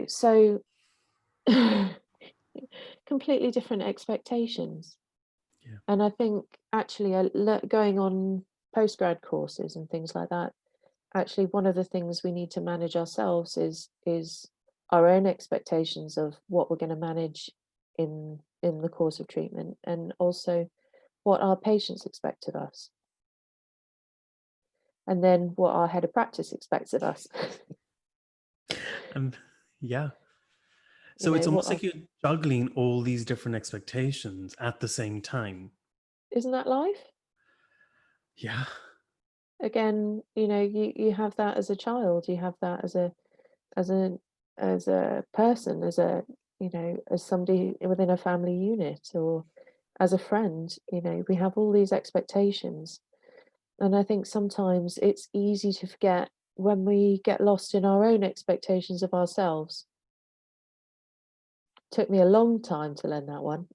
So completely different expectations. Yeah. And I think actually going on postgrad courses and things like that, actually one of the things we need to manage ourselves is our own expectations of what we're going to manage in the course of treatment, and also what our patients expect of us, and then what our head of practice expects of us. And yeah. So it's What almost like you're juggling all these different expectations at the same time. isn't that life? Yeah. Again, you have that as a child, you have that as a as a person, as somebody within a family unit, or as a friend. We have all these expectations, and I think sometimes it's easy to forget when we get lost in our own expectations of ourselves. Took me a long time to learn that one.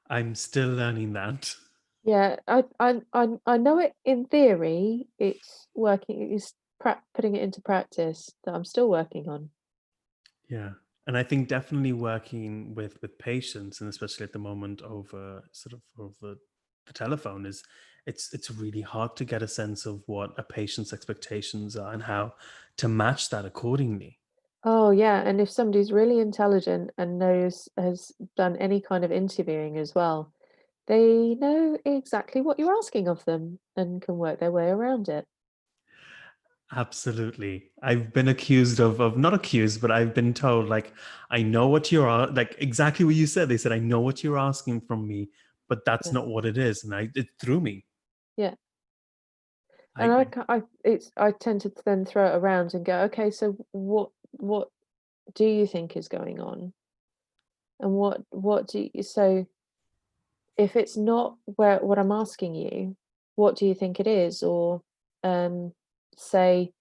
I'm still learning that. Yeah, I know it in theory. It's working. It's putting it into practice that I'm still working on. Yeah. And I think definitely working with patients, and especially at the moment over sort of over the telephone, is it's really hard to get a sense of what a patient's expectations are and how to match that accordingly. Oh yeah, and if somebody's really intelligent and has done any kind of interviewing as well, they know exactly what you're asking of them and can work their way around it. Absolutely. I've been accused of not accused, but I've been told, like, I know what like exactly what you said. They said, I know what you're asking from me, but that's Yeah. not what it is. And it threw me. Yeah. And I tend to then throw it around and go, okay, so what do you think is going on? And what do you, so if it's not where what I'm asking you, what do you think it is? Or say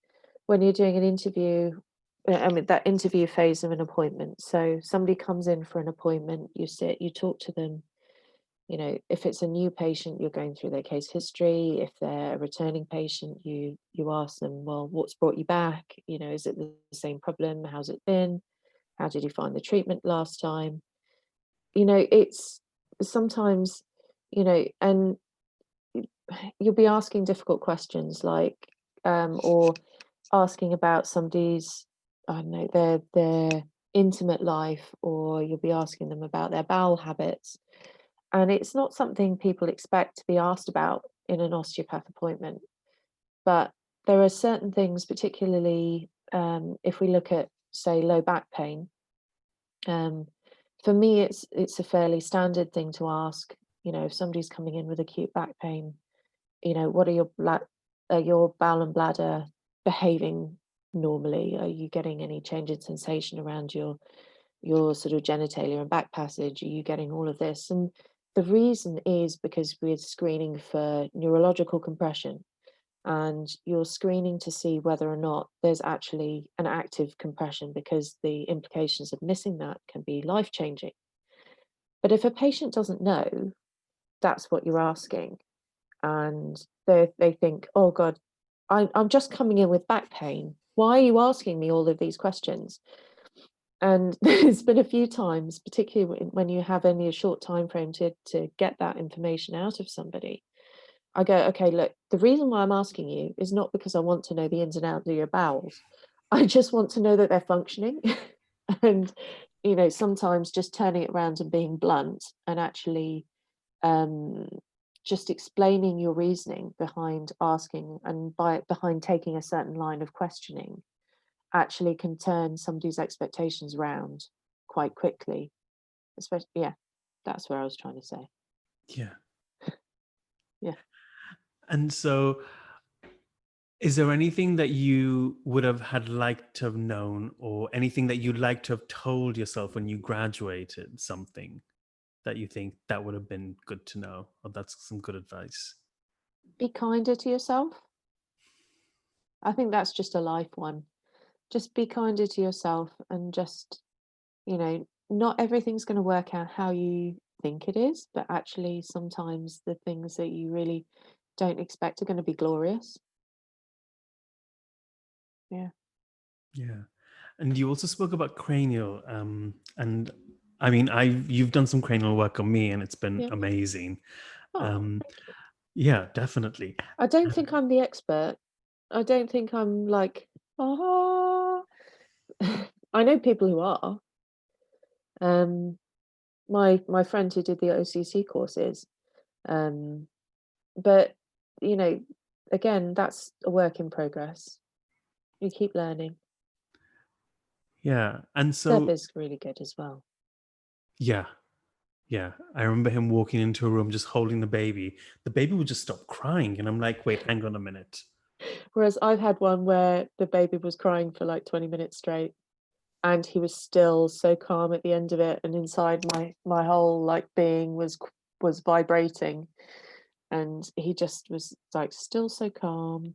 when you're doing an interview, I mean that interview phase of an appointment. So somebody comes in for an appointment, you sit, you talk to them. You know, if it's a new patient, you're going through their case history. If they're a returning patient, you ask them, well, what's brought you back? You know, is it the same problem? How's it been? How did you find the treatment last time? You know, it's sometimes, you know, and you'll be asking difficult questions like, or asking about somebody's, I don't know, their intimate life, or you'll be asking them about their bowel habits. And it's not something people expect to be asked about in an osteopath appointment. But there are certain things, particularly if we look at, say, low back pain. For me, it's a fairly standard thing to ask. You know, if somebody's coming in with acute back pain, you know, what are your bowel and bladder behaving normally? Are you getting any change in sensation around your sort of genitalia and back passage? Are you getting all of this? And the reason is because we're screening for neurological compression, and you're screening to see whether or not there's actually an active compression, because the implications of missing that can be life-changing. But if a patient doesn't know that's what you're asking, and they think, oh God, I'm just coming in with back pain. Why are you asking me all of these questions? And there's been a few times, particularly when you have only a short time frame to get that information out of somebody. I go, okay, look, the reason why I'm asking you is not because I want to know the ins and outs of your bowels. I just want to know that they're functioning. And, you know, sometimes just turning it around and being blunt and actually um, just explaining your reasoning behind asking and behind taking a certain line of questioning actually can turn somebody's expectations around quite quickly. Especially, yeah, that's where I was trying to say. Yeah. Yeah. And so, is there anything that you would have had liked to have known, or anything that you'd like to have told yourself when you graduated? Something that you think that would have been good to know, or that's some good advice? Be kinder to yourself. I think that's just a life one. Just be kinder to yourself, and just, you know, not everything's going to work out how you think it is, but actually sometimes the things that you really don't expect are going to be glorious. Yeah. Yeah. And you also spoke about cranial, and I mean, you've done some cranial work on me, and it's been Yeah. amazing. Oh, Um, yeah, definitely. I don't think I'm the expert. I don't think I'm like, ah. I know people who are. Um, my friend who did the OCC courses, um, but you know, again, that's a work in progress. You keep learning. Yeah, and Seb so is really good as well. yeah, yeah. I remember him walking into a room just holding the baby. The baby would just stop crying, and I'm like, wait, hang on a minute. Whereas I've had one where the baby was crying for like 20 minutes straight, and he was still so calm at the end of it, and inside my whole like being was vibrating, and he just was like still so calm.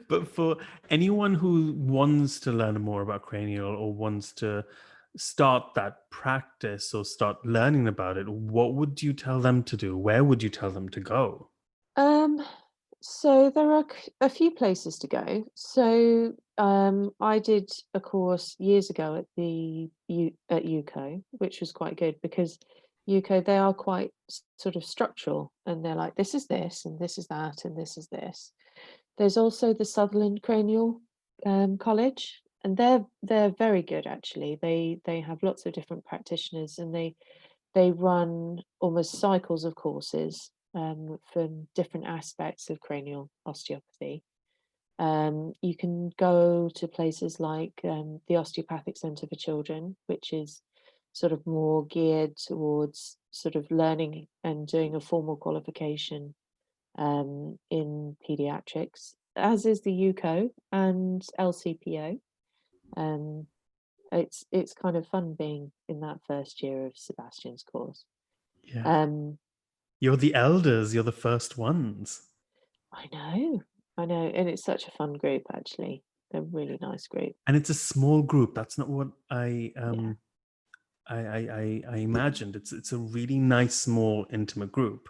But for anyone who wants to learn more about cranial, or wants to start that practice or start learning about it, what would you tell them to do? Where would you tell them to go? Um, so there are a few places to go. So I did a course years ago at at UCO, which was quite good, because UCO, they are quite sort of structural, and they're like, this is this and this is that and this is this. There's also the Sutherland Cranial College, and they're very good actually. They have lots of different practitioners, and they run almost cycles of courses from different aspects of cranial osteopathy. You can go to places like the Osteopathic Centre for Children, which is sort of more geared towards sort of learning and doing a formal qualification in paediatrics, as is the UCO and LCPO. It's kind of fun being in that first year of Sebastian's course. Yeah. You're the elders, you're the first ones. I know, and it's such a fun group, actually. They're a really nice group. And it's a small group. That's not what I Yeah. I imagined. It's a really nice, small, intimate group.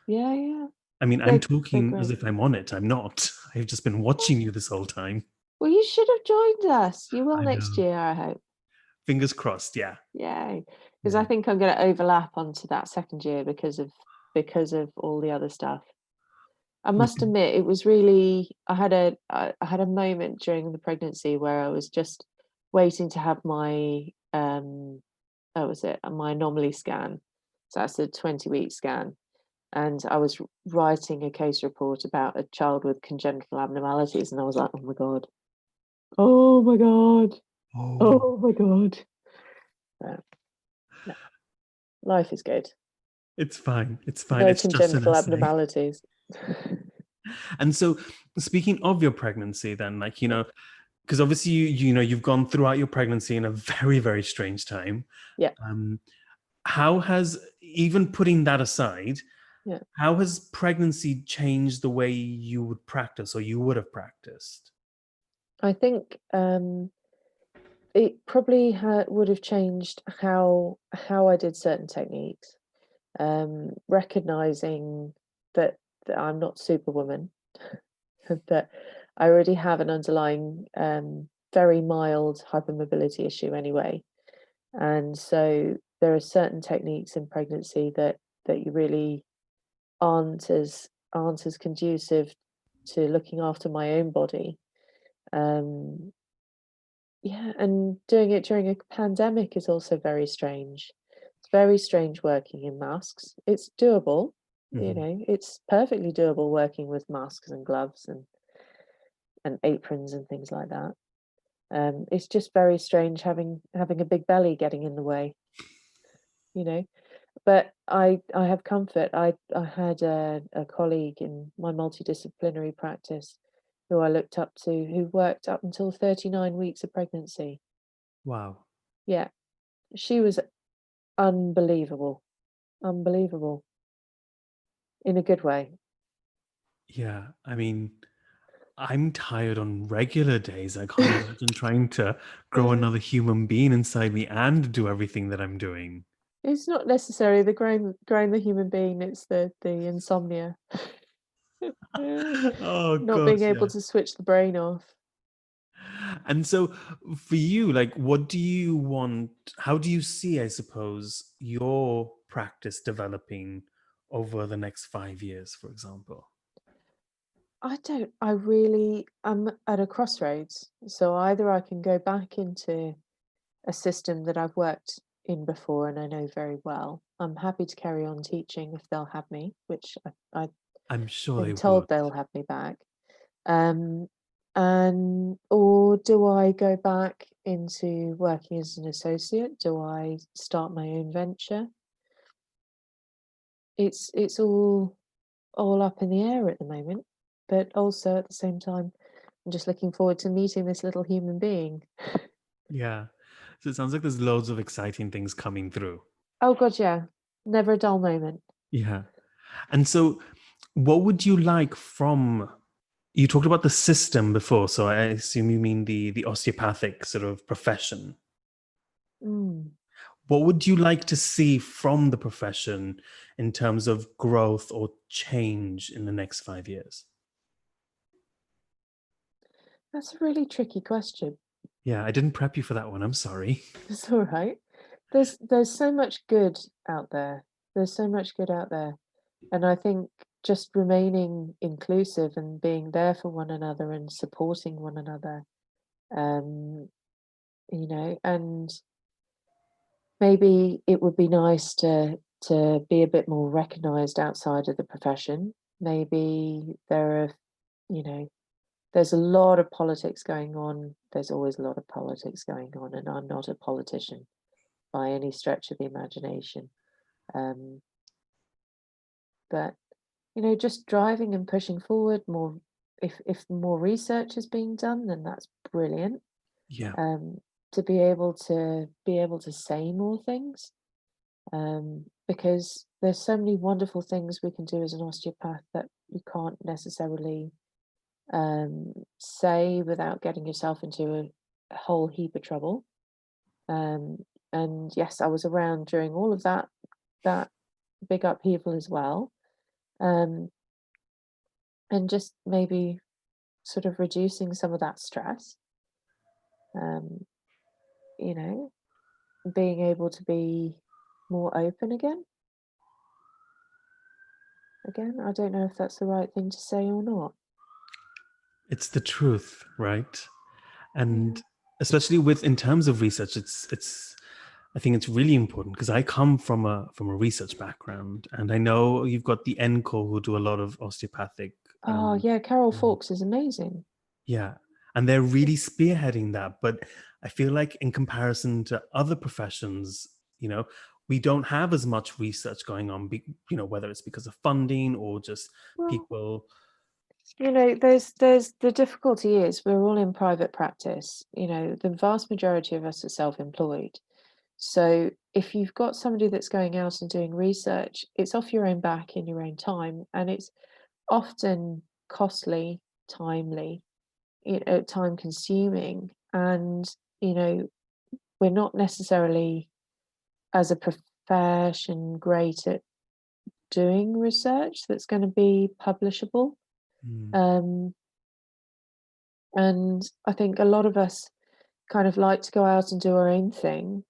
Yeah. I mean, I'm They're talking as great. if I'm on it. I'm not. I've just been watching you this whole time. Well, you should have joined us. You will I next know. year, I hope. Fingers crossed. Yeah. Yay. Because I Yeah. think I'm going to overlap onto that second year because of all the other stuff. I must Mhm. admit, it was really, I had a moment during the pregnancy where I was just waiting to have my my anomaly scan. So that's a 20-week scan. And I was writing a case report about a child with congenital abnormalities, and I was like, oh my God. Oh my God. Oh, Oh my God. Uh, no, life is good. it's fine. It's fine. No It's just an congenital essay. abnormalities. And so, speaking of your pregnancy, then, because obviously you've gone throughout your pregnancy in a very, very strange time. Yeah. Um, how has, even putting that aside, Yeah. how has pregnancy changed the way you would practice or you would have practiced? I think it probably would have changed how I did certain techniques. Recognizing that I'm not Superwoman, that I already have an underlying very mild hypermobility issue anyway, and so there are certain techniques in pregnancy that you really aren't as conducive to looking after my own body. Um, Yeah, and doing it during a pandemic is also very strange. It's very strange working in masks. It's doable, Mhm. it's perfectly doable working with masks and gloves and aprons and things like that. It's just very strange having a big belly getting in the way, you know. But I have comfort. I had a colleague in my multidisciplinary practice who I looked up to, who worked up until 39 weeks of pregnancy. Wow. Yeah, she was unbelievable, unbelievable in a good way. Yeah. I mean, I'm tired on regular days. I can't imagine trying to grow Uh, another human being inside me and do everything that I'm doing. it's not necessarily the growing the human being, it's the insomnia. Oh Not being gosh, able yeah. to switch the brain off. And so for you, like, what do you want? How do you see, I suppose, your practice developing over the next 5 years, for example? I really am at a crossroads. So either I can go back into a system that I've worked in before and I know very well. I'm happy to carry on teaching if they'll have me, which I've I'm sure they been told would. they'll have me back. Um, and or do I go back into working as an associate? Do I start my own venture? It's all up in the air at the moment, but also at the same time, I'm just looking forward to meeting this little human being. Yeah. So it sounds like there's loads of exciting things coming through. Oh God, yeah, never a dull moment. Yeah. And so what would you like from, you talked about the system before, so I assume you mean the osteopathic sort of profession. Mm. What would you like to see from the profession in terms of growth or change in the next 5 years? That's a really tricky question. Yeah, I didn't prep you for that one. I'm sorry. It's all right. There's so much good out there. There's so much good out there. And I think just remaining inclusive and being there for one another and supporting one another, um, and maybe it would be nice to be a bit more recognized outside of the profession. Maybe you know, there's a lot of politics going on. There's always a lot of politics going on, and I'm not a politician by any stretch of the imagination. Um, but just driving and pushing forward more. If more research is being done, then that's brilliant. Yeah. To be able to say more things, because there's so many wonderful things we can do as an osteopath that you can't necessarily say without getting yourself into a whole heap of trouble. And yes, I was around during all of that big upheaval as well. And just maybe sort of reducing some of that stress, um, you know, being able to be more open again. I don't know if that's the right thing to say or not. It's the truth, right? Yeah. And especially with in terms of research, it's I think it's really important because I come from a research background, and I know you've got the NCO who do a lot of osteopathic. Oh, yeah, Carol Um, Fawkes is amazing. yeah, and they're really spearheading that. But I feel like in comparison to other professions, we don't have as much research going on. Whether it's because of funding or just Well, people. there's the difficulty is we're all in private practice. The vast majority of us are self-employed. So if you've got somebody that's going out and doing research, it's off your own back in your own time, and it's often costly, timely, time consuming, and you know, we're not necessarily as a profession great at doing research that's going to be publishable. Mm, Um, and I think a lot of us kind of like to go out and do our own thing,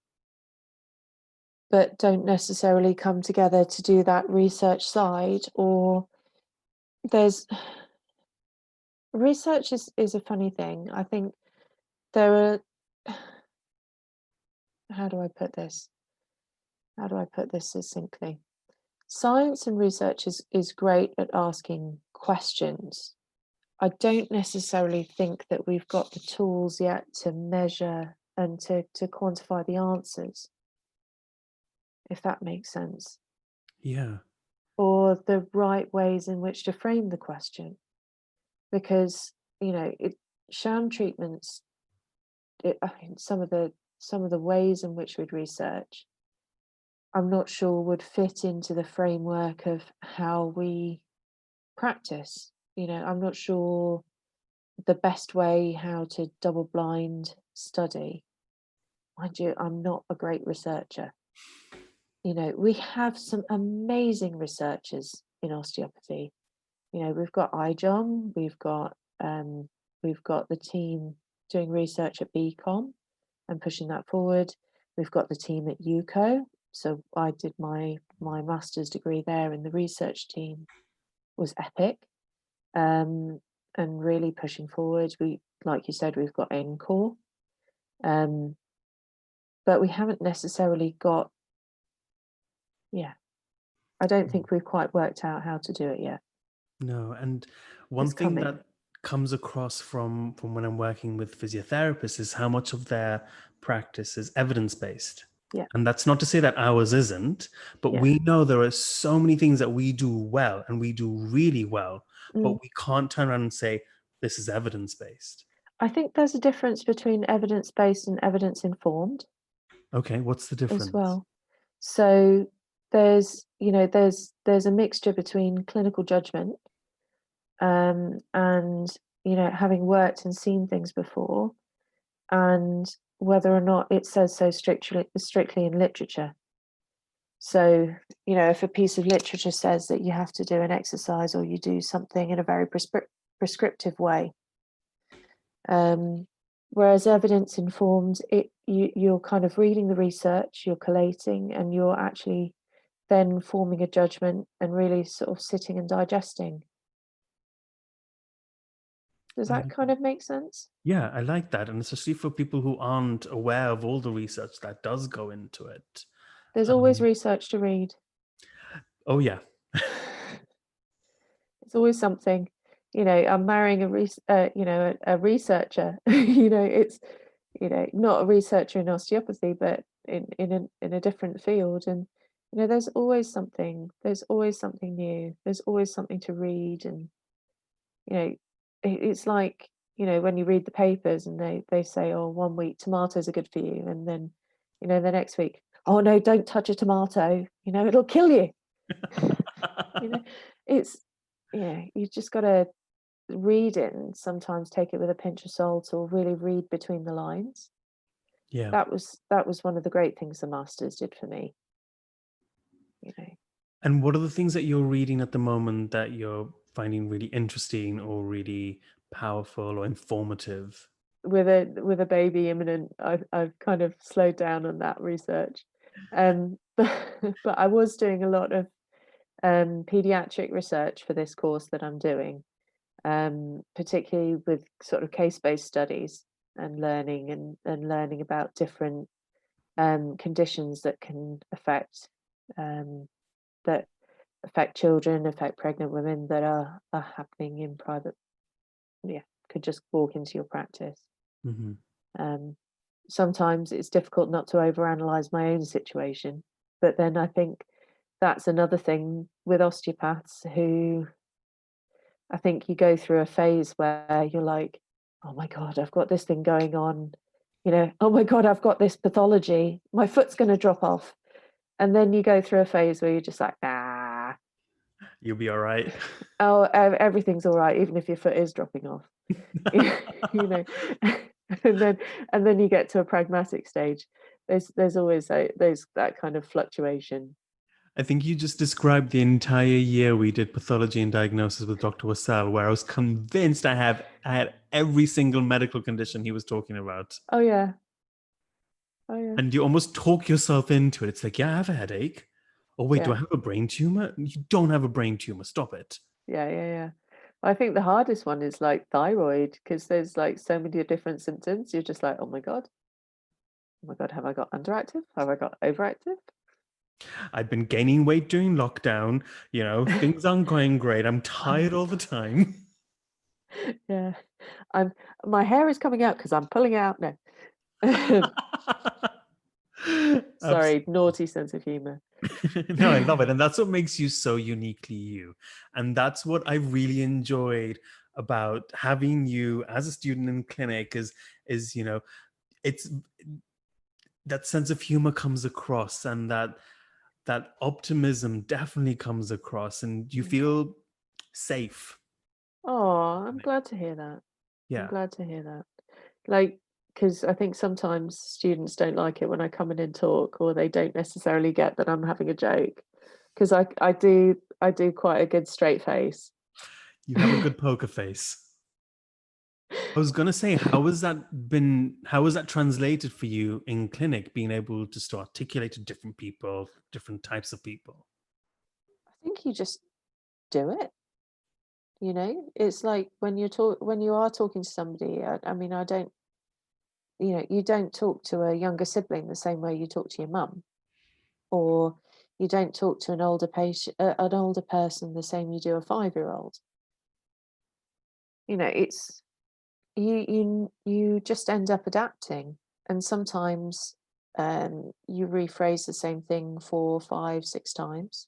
but don't necessarily come together to do that research side. Or there's research is a funny thing. I think there are, how do I put this? How do I put this succinctly? Science and research is great at asking questions. I don't necessarily think that we've got the tools yet to measure and to quantify the answers, if that makes sense, yeah. or the right ways in which to frame the question. Because, sham treatments, I mean, some of the ways in which we'd research, I'm not sure would fit into the framework of how we practice. I'm not sure the best way how to double blind study. Mind you, I'm not a great researcher. We have some amazing researchers in osteopathy. We've got iJOM, we've got the team doing research at BCom and pushing that forward. We've got the team at UCO. So I did my master's degree there, and the research team was epic, and really pushing forward. We, like you said, we've got NCORE, but we haven't necessarily got. Yeah, I don't think we've quite worked out how to do it yet. No, and one It's thing coming. that comes across from when I'm working with physiotherapists is how much of their practice is evidence-based. Yeah, And that's not to say that ours isn't, but yeah. we know there are so many things that we do well and we do really well, Mm. but we can't turn around and say this is evidence-based. I think there's a difference between evidence-based and evidence-informed Okay, what's the as difference? well. So there's a mixture between clinical judgment, and having worked and seen things before, and whether or not it says so strictly in literature. So, if a piece of literature says that you have to do an exercise or you do something in a very prescriptive way, whereas evidence informed, you're kind of reading the research, you're collating, and you're actually then forming a judgment and really sort of sitting and digesting. Does that I, kind of make sense? yeah, I like that. And especially for people who aren't aware of all the research that does go into it. There's always Um, research to read. oh, yeah. It's always something. I'm marrying a researcher. It's not a researcher in osteopathy, but in a different field. And there's always something. There's always something new. There's always something to read, and it's like, when you read the papers and they say, oh, 1 week tomatoes are good for you, and then the next week, oh no, don't touch a tomato, it'll kill you. you know it's you just got to read it and sometimes take it with a pinch of salt, or really read between the lines. Yeah. That was one of the great things the masters did for me. you know And what are the things that you're reading at the moment that you're finding really interesting or really powerful or informative? with a baby imminent, I've kind of slowed down on that research. But I was doing a lot of pediatric research for this course that I'm doing, particularly with sort of case-based studies, and learning about different conditions that can um, affect children, affect pregnant women, that are happening in private. Yeah, could just walk into your practice. Hmm. Um, Sometimes it's difficult not to overanalyze my own situation, but then I think that's another thing with osteopaths, who I think you go through a phase where you're like, "Oh my god, I've got this thing going on," "Oh my god, I've got this pathology. My foot's gonna drop off." And then you go through a phase where you're just like, "Ah, You'll be all right. oh, everything's all right, even if your foot is dropping off." You know? And then you get to a pragmatic stage. There's always that kind of fluctuation. I think you just described the entire year we did pathology and diagnosis with Dr. Wassell, where I was convinced I had every single medical condition he was talking about. Oh, yeah. Oh, yeah. And you almost talk yourself into it. It's like, yeah, I have a headache. Oh, wait, do Yeah. I have a brain tumor? You don't have a brain tumor. Stop it. Yeah, yeah, yeah. I think the hardest one is, like, thyroid, because there's, like, so many different symptoms. You're just like, "Oh my god. Oh my god, have I got underactive? Have I got overactive?" I've been gaining weight during lockdown. Things aren't going great. I'm tired I'm all the time. Yeah. I'm My hair is coming out because 'cause I'm pulling out. No. Sorry, Absolutely. naughty sense of humor. No, I love it. And that's what makes you so uniquely you. And that's what I really enjoyed about having you as a student in clinic is, it's that sense of humor comes across, and that optimism definitely comes across, and you Mm. feel safe. Aw, I'm glad to hear that. I'm Yeah. glad to hear that. Like, because I think sometimes students don't like it when I come in and talk, or they don't necessarily get that I'm having a joke. Because I do quite a good straight face. You have a good poker face. I was gonna say, how has that translated for you in clinic, being able to still articulate to different people, different types of people? I think you just do it. It's like when you are talking to somebody. I mean, I don't. You don't talk to a younger sibling the same way you talk to your mum, or you don't talk to an older person the same you do a 5-year-old. It's you just end up adapting, and sometimes you rephrase the same thing 4, 5, 6 times.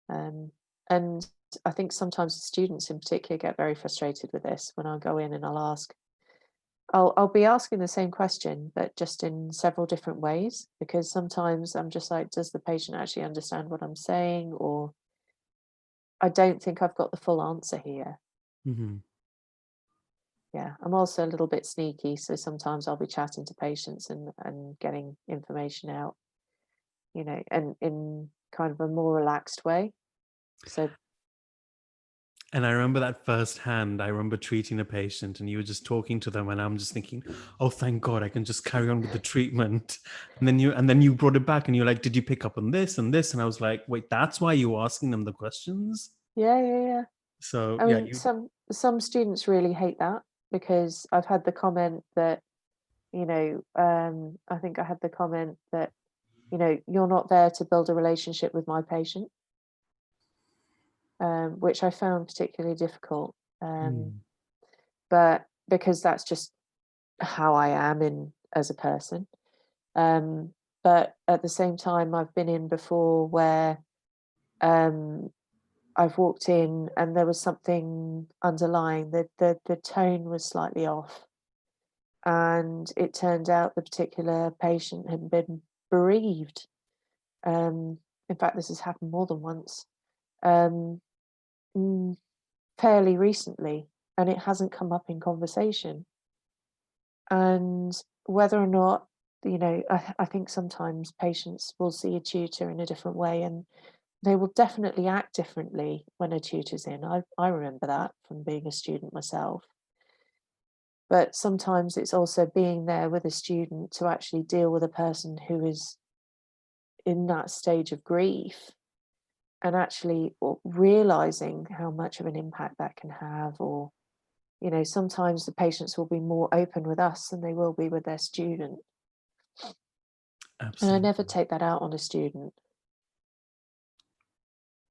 Um, and I think sometimes the students in particular get very frustrated with this when I go in and I'll be asking the same question, but just in several different ways, because sometimes I'm just like, does the patient actually understand what I'm saying? Or I don't think I've got the full answer here. Hmm. Yeah, I'm also a little bit sneaky, so sometimes I'll be chatting to patients and getting information out, and in kind of a more relaxed way. So And I remember that firsthand. I remember treating a patient, and you were just talking to them, and I'm just thinking, "Oh, thank God, I can just carry on with the treatment." And then you brought it back, and you're like, "Did you pick up on this and this?" And I was like, "Wait, that's why you were asking them the questions." yeah, yeah, yeah. So I yeah, mean, you. some students really hate that, because I've had the comment that, I think I had the comment that, you're not there to build a relationship with my patient, which I found particularly difficult. Um, Mm. but because that's just how I am in as a person. Um, But at the same time, I've been in before where I've walked in and there was something underlying. The tone was slightly off, and it turned out the particular patient had been bereaved. In fact, this has happened more than once, um, fairly recently, and it hasn't come up in conversation. And whether or not, I think sometimes patients will see a tutor in a different way, and they will definitely act differently when a tutor's in. I remember that from being a student myself. But sometimes it's also being there with a student to actually deal with a person who is in that stage of grief, and actually realizing how much of an impact that can have. Or, sometimes the patients will be more open with us than they will be with their student. And I never Absolutely. take that out on a student.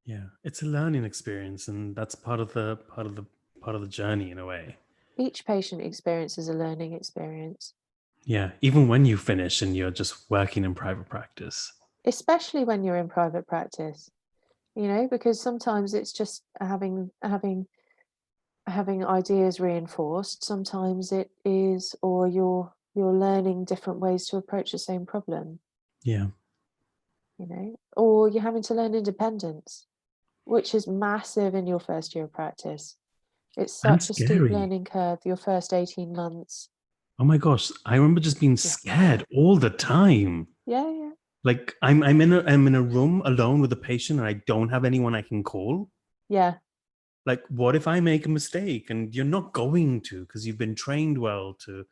Yeah, it's a learning experience, and that's part of the journey in a way. Each patient experience is a learning experience, Yeah, even when you finish and you're just working in private practice. especially when you're in private practice, because sometimes it's just having ideas reinforced. Sometimes it is, or you're learning different ways to approach the same problem, Yeah, or you're having to learn independence, which is massive in your first year of practice. It's and such a steep scary. learning curve, your first 18 months. Oh my gosh, I remember just being Yeah. scared all the time. Yeah, yeah. Like I'm in a room alone with a patient and I don't have anyone I can call. Yeah. Like, what if I make a mistake? And you're not going to, because you've been trained well to,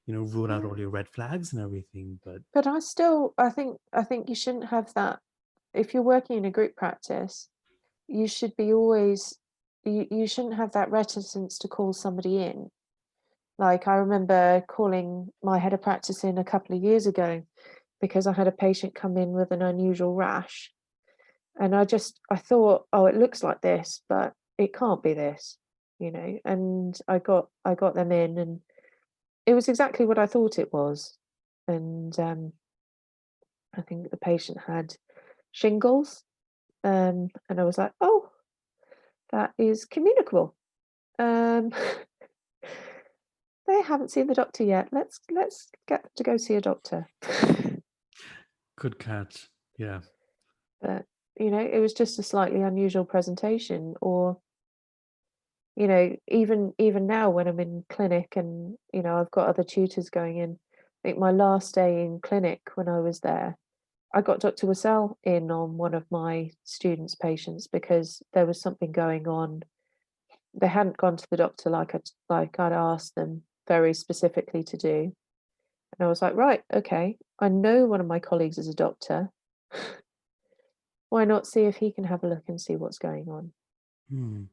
rule out Yeah. all your red flags and everything. But But I think you shouldn't have that. If you're working in a group practice, you should be always you shouldn't have that reticence to call somebody in. Like, I remember calling my head of practice in a couple of years ago because I had a patient come in with an unusual rash, and I thought, oh, it looks like this, but it can't be this, and I got them in, and it was exactly what I thought it was. And I think the patient had shingles, and I was like, oh, that is communicable. Um, they haven't seen the doctor yet. Let's get them to go see a doctor. good catch. Yeah. But it was just a slightly unusual presentation. Or even now when I'm in clinic and I've got other tutors going in. I think my last day in clinic when I was there, I got Dr. Wassell in on one of my students' patients because there was something going on. They hadn't gone to the doctor like I'd asked them very specifically to do. And I was like, right, okay, I know one of my colleagues is a doctor. Why not see if he can have a look and see what's going on? Hmm.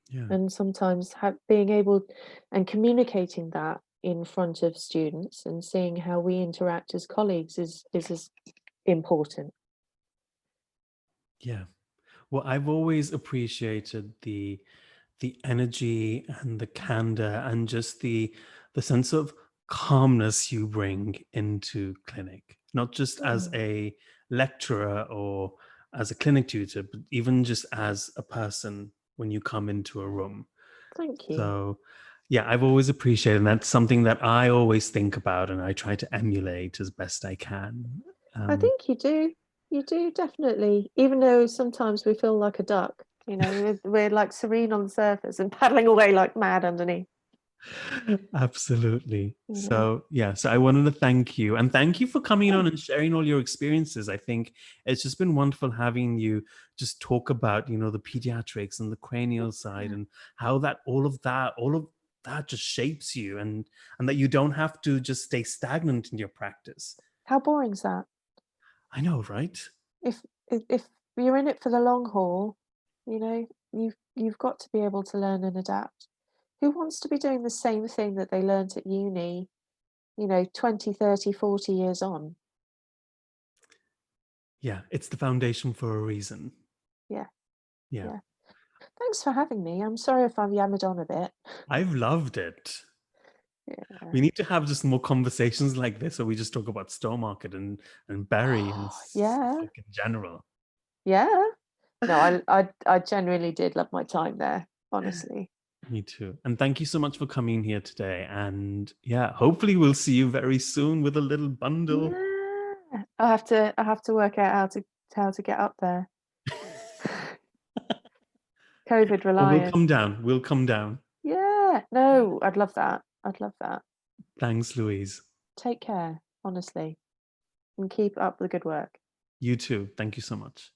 Yeah. And sometimes being able and communicating that in front of students and seeing how we interact as colleagues is as important. Yeah. Well, I've always appreciated the energy and the candor and just the sense of calmness you bring into clinic, not just as Oh, a lecturer or as a clinic tutor, but even just as a person when you come into a room. thank you. So, yeah, I've always appreciated, and that's something that I always think about and I try to emulate as best I can. I Um, think you do. You do definitely. Even though sometimes we feel like a duck, we're like serene on the surface and paddling away like mad underneath. Absolutely. You know. So, yeah, so I wanted to thank you and thank you for coming on and sharing all your experiences. I think it's just been wonderful having you just talk about, the pediatrics and the cranial side Yeah. and how all of that just shapes you and that you don't have to just stay stagnant in your practice. How boring's that? I know, right? If you're in it for the long haul, you've got to be able to learn and adapt. Who wants to be doing the same thing that they learnt at uni, 20, 30, 40 years on? Yeah, it's the foundation for a reason. Yeah, Yeah. yeah. Thanks for having me. I'm sorry if I've yammered on a bit. I've loved it. Yeah. We need to have just more conversations like this, where we just talk about Stowmarket and Barry and Yeah. Suffolk in general. Yeah. No, I genuinely did love my time there, honestly. Me too. And thank you so much for coming here today. And yeah, hopefully we'll see you very soon with a little bundle. Yeah. I have to work out how to get up there. COVID Or we'll reliant. come down. We'll come down. Yeah. No, I'd love that. I'd love that. Thanks, Louise. Take care, honestly, and keep up the good work. You too. Thank you so much.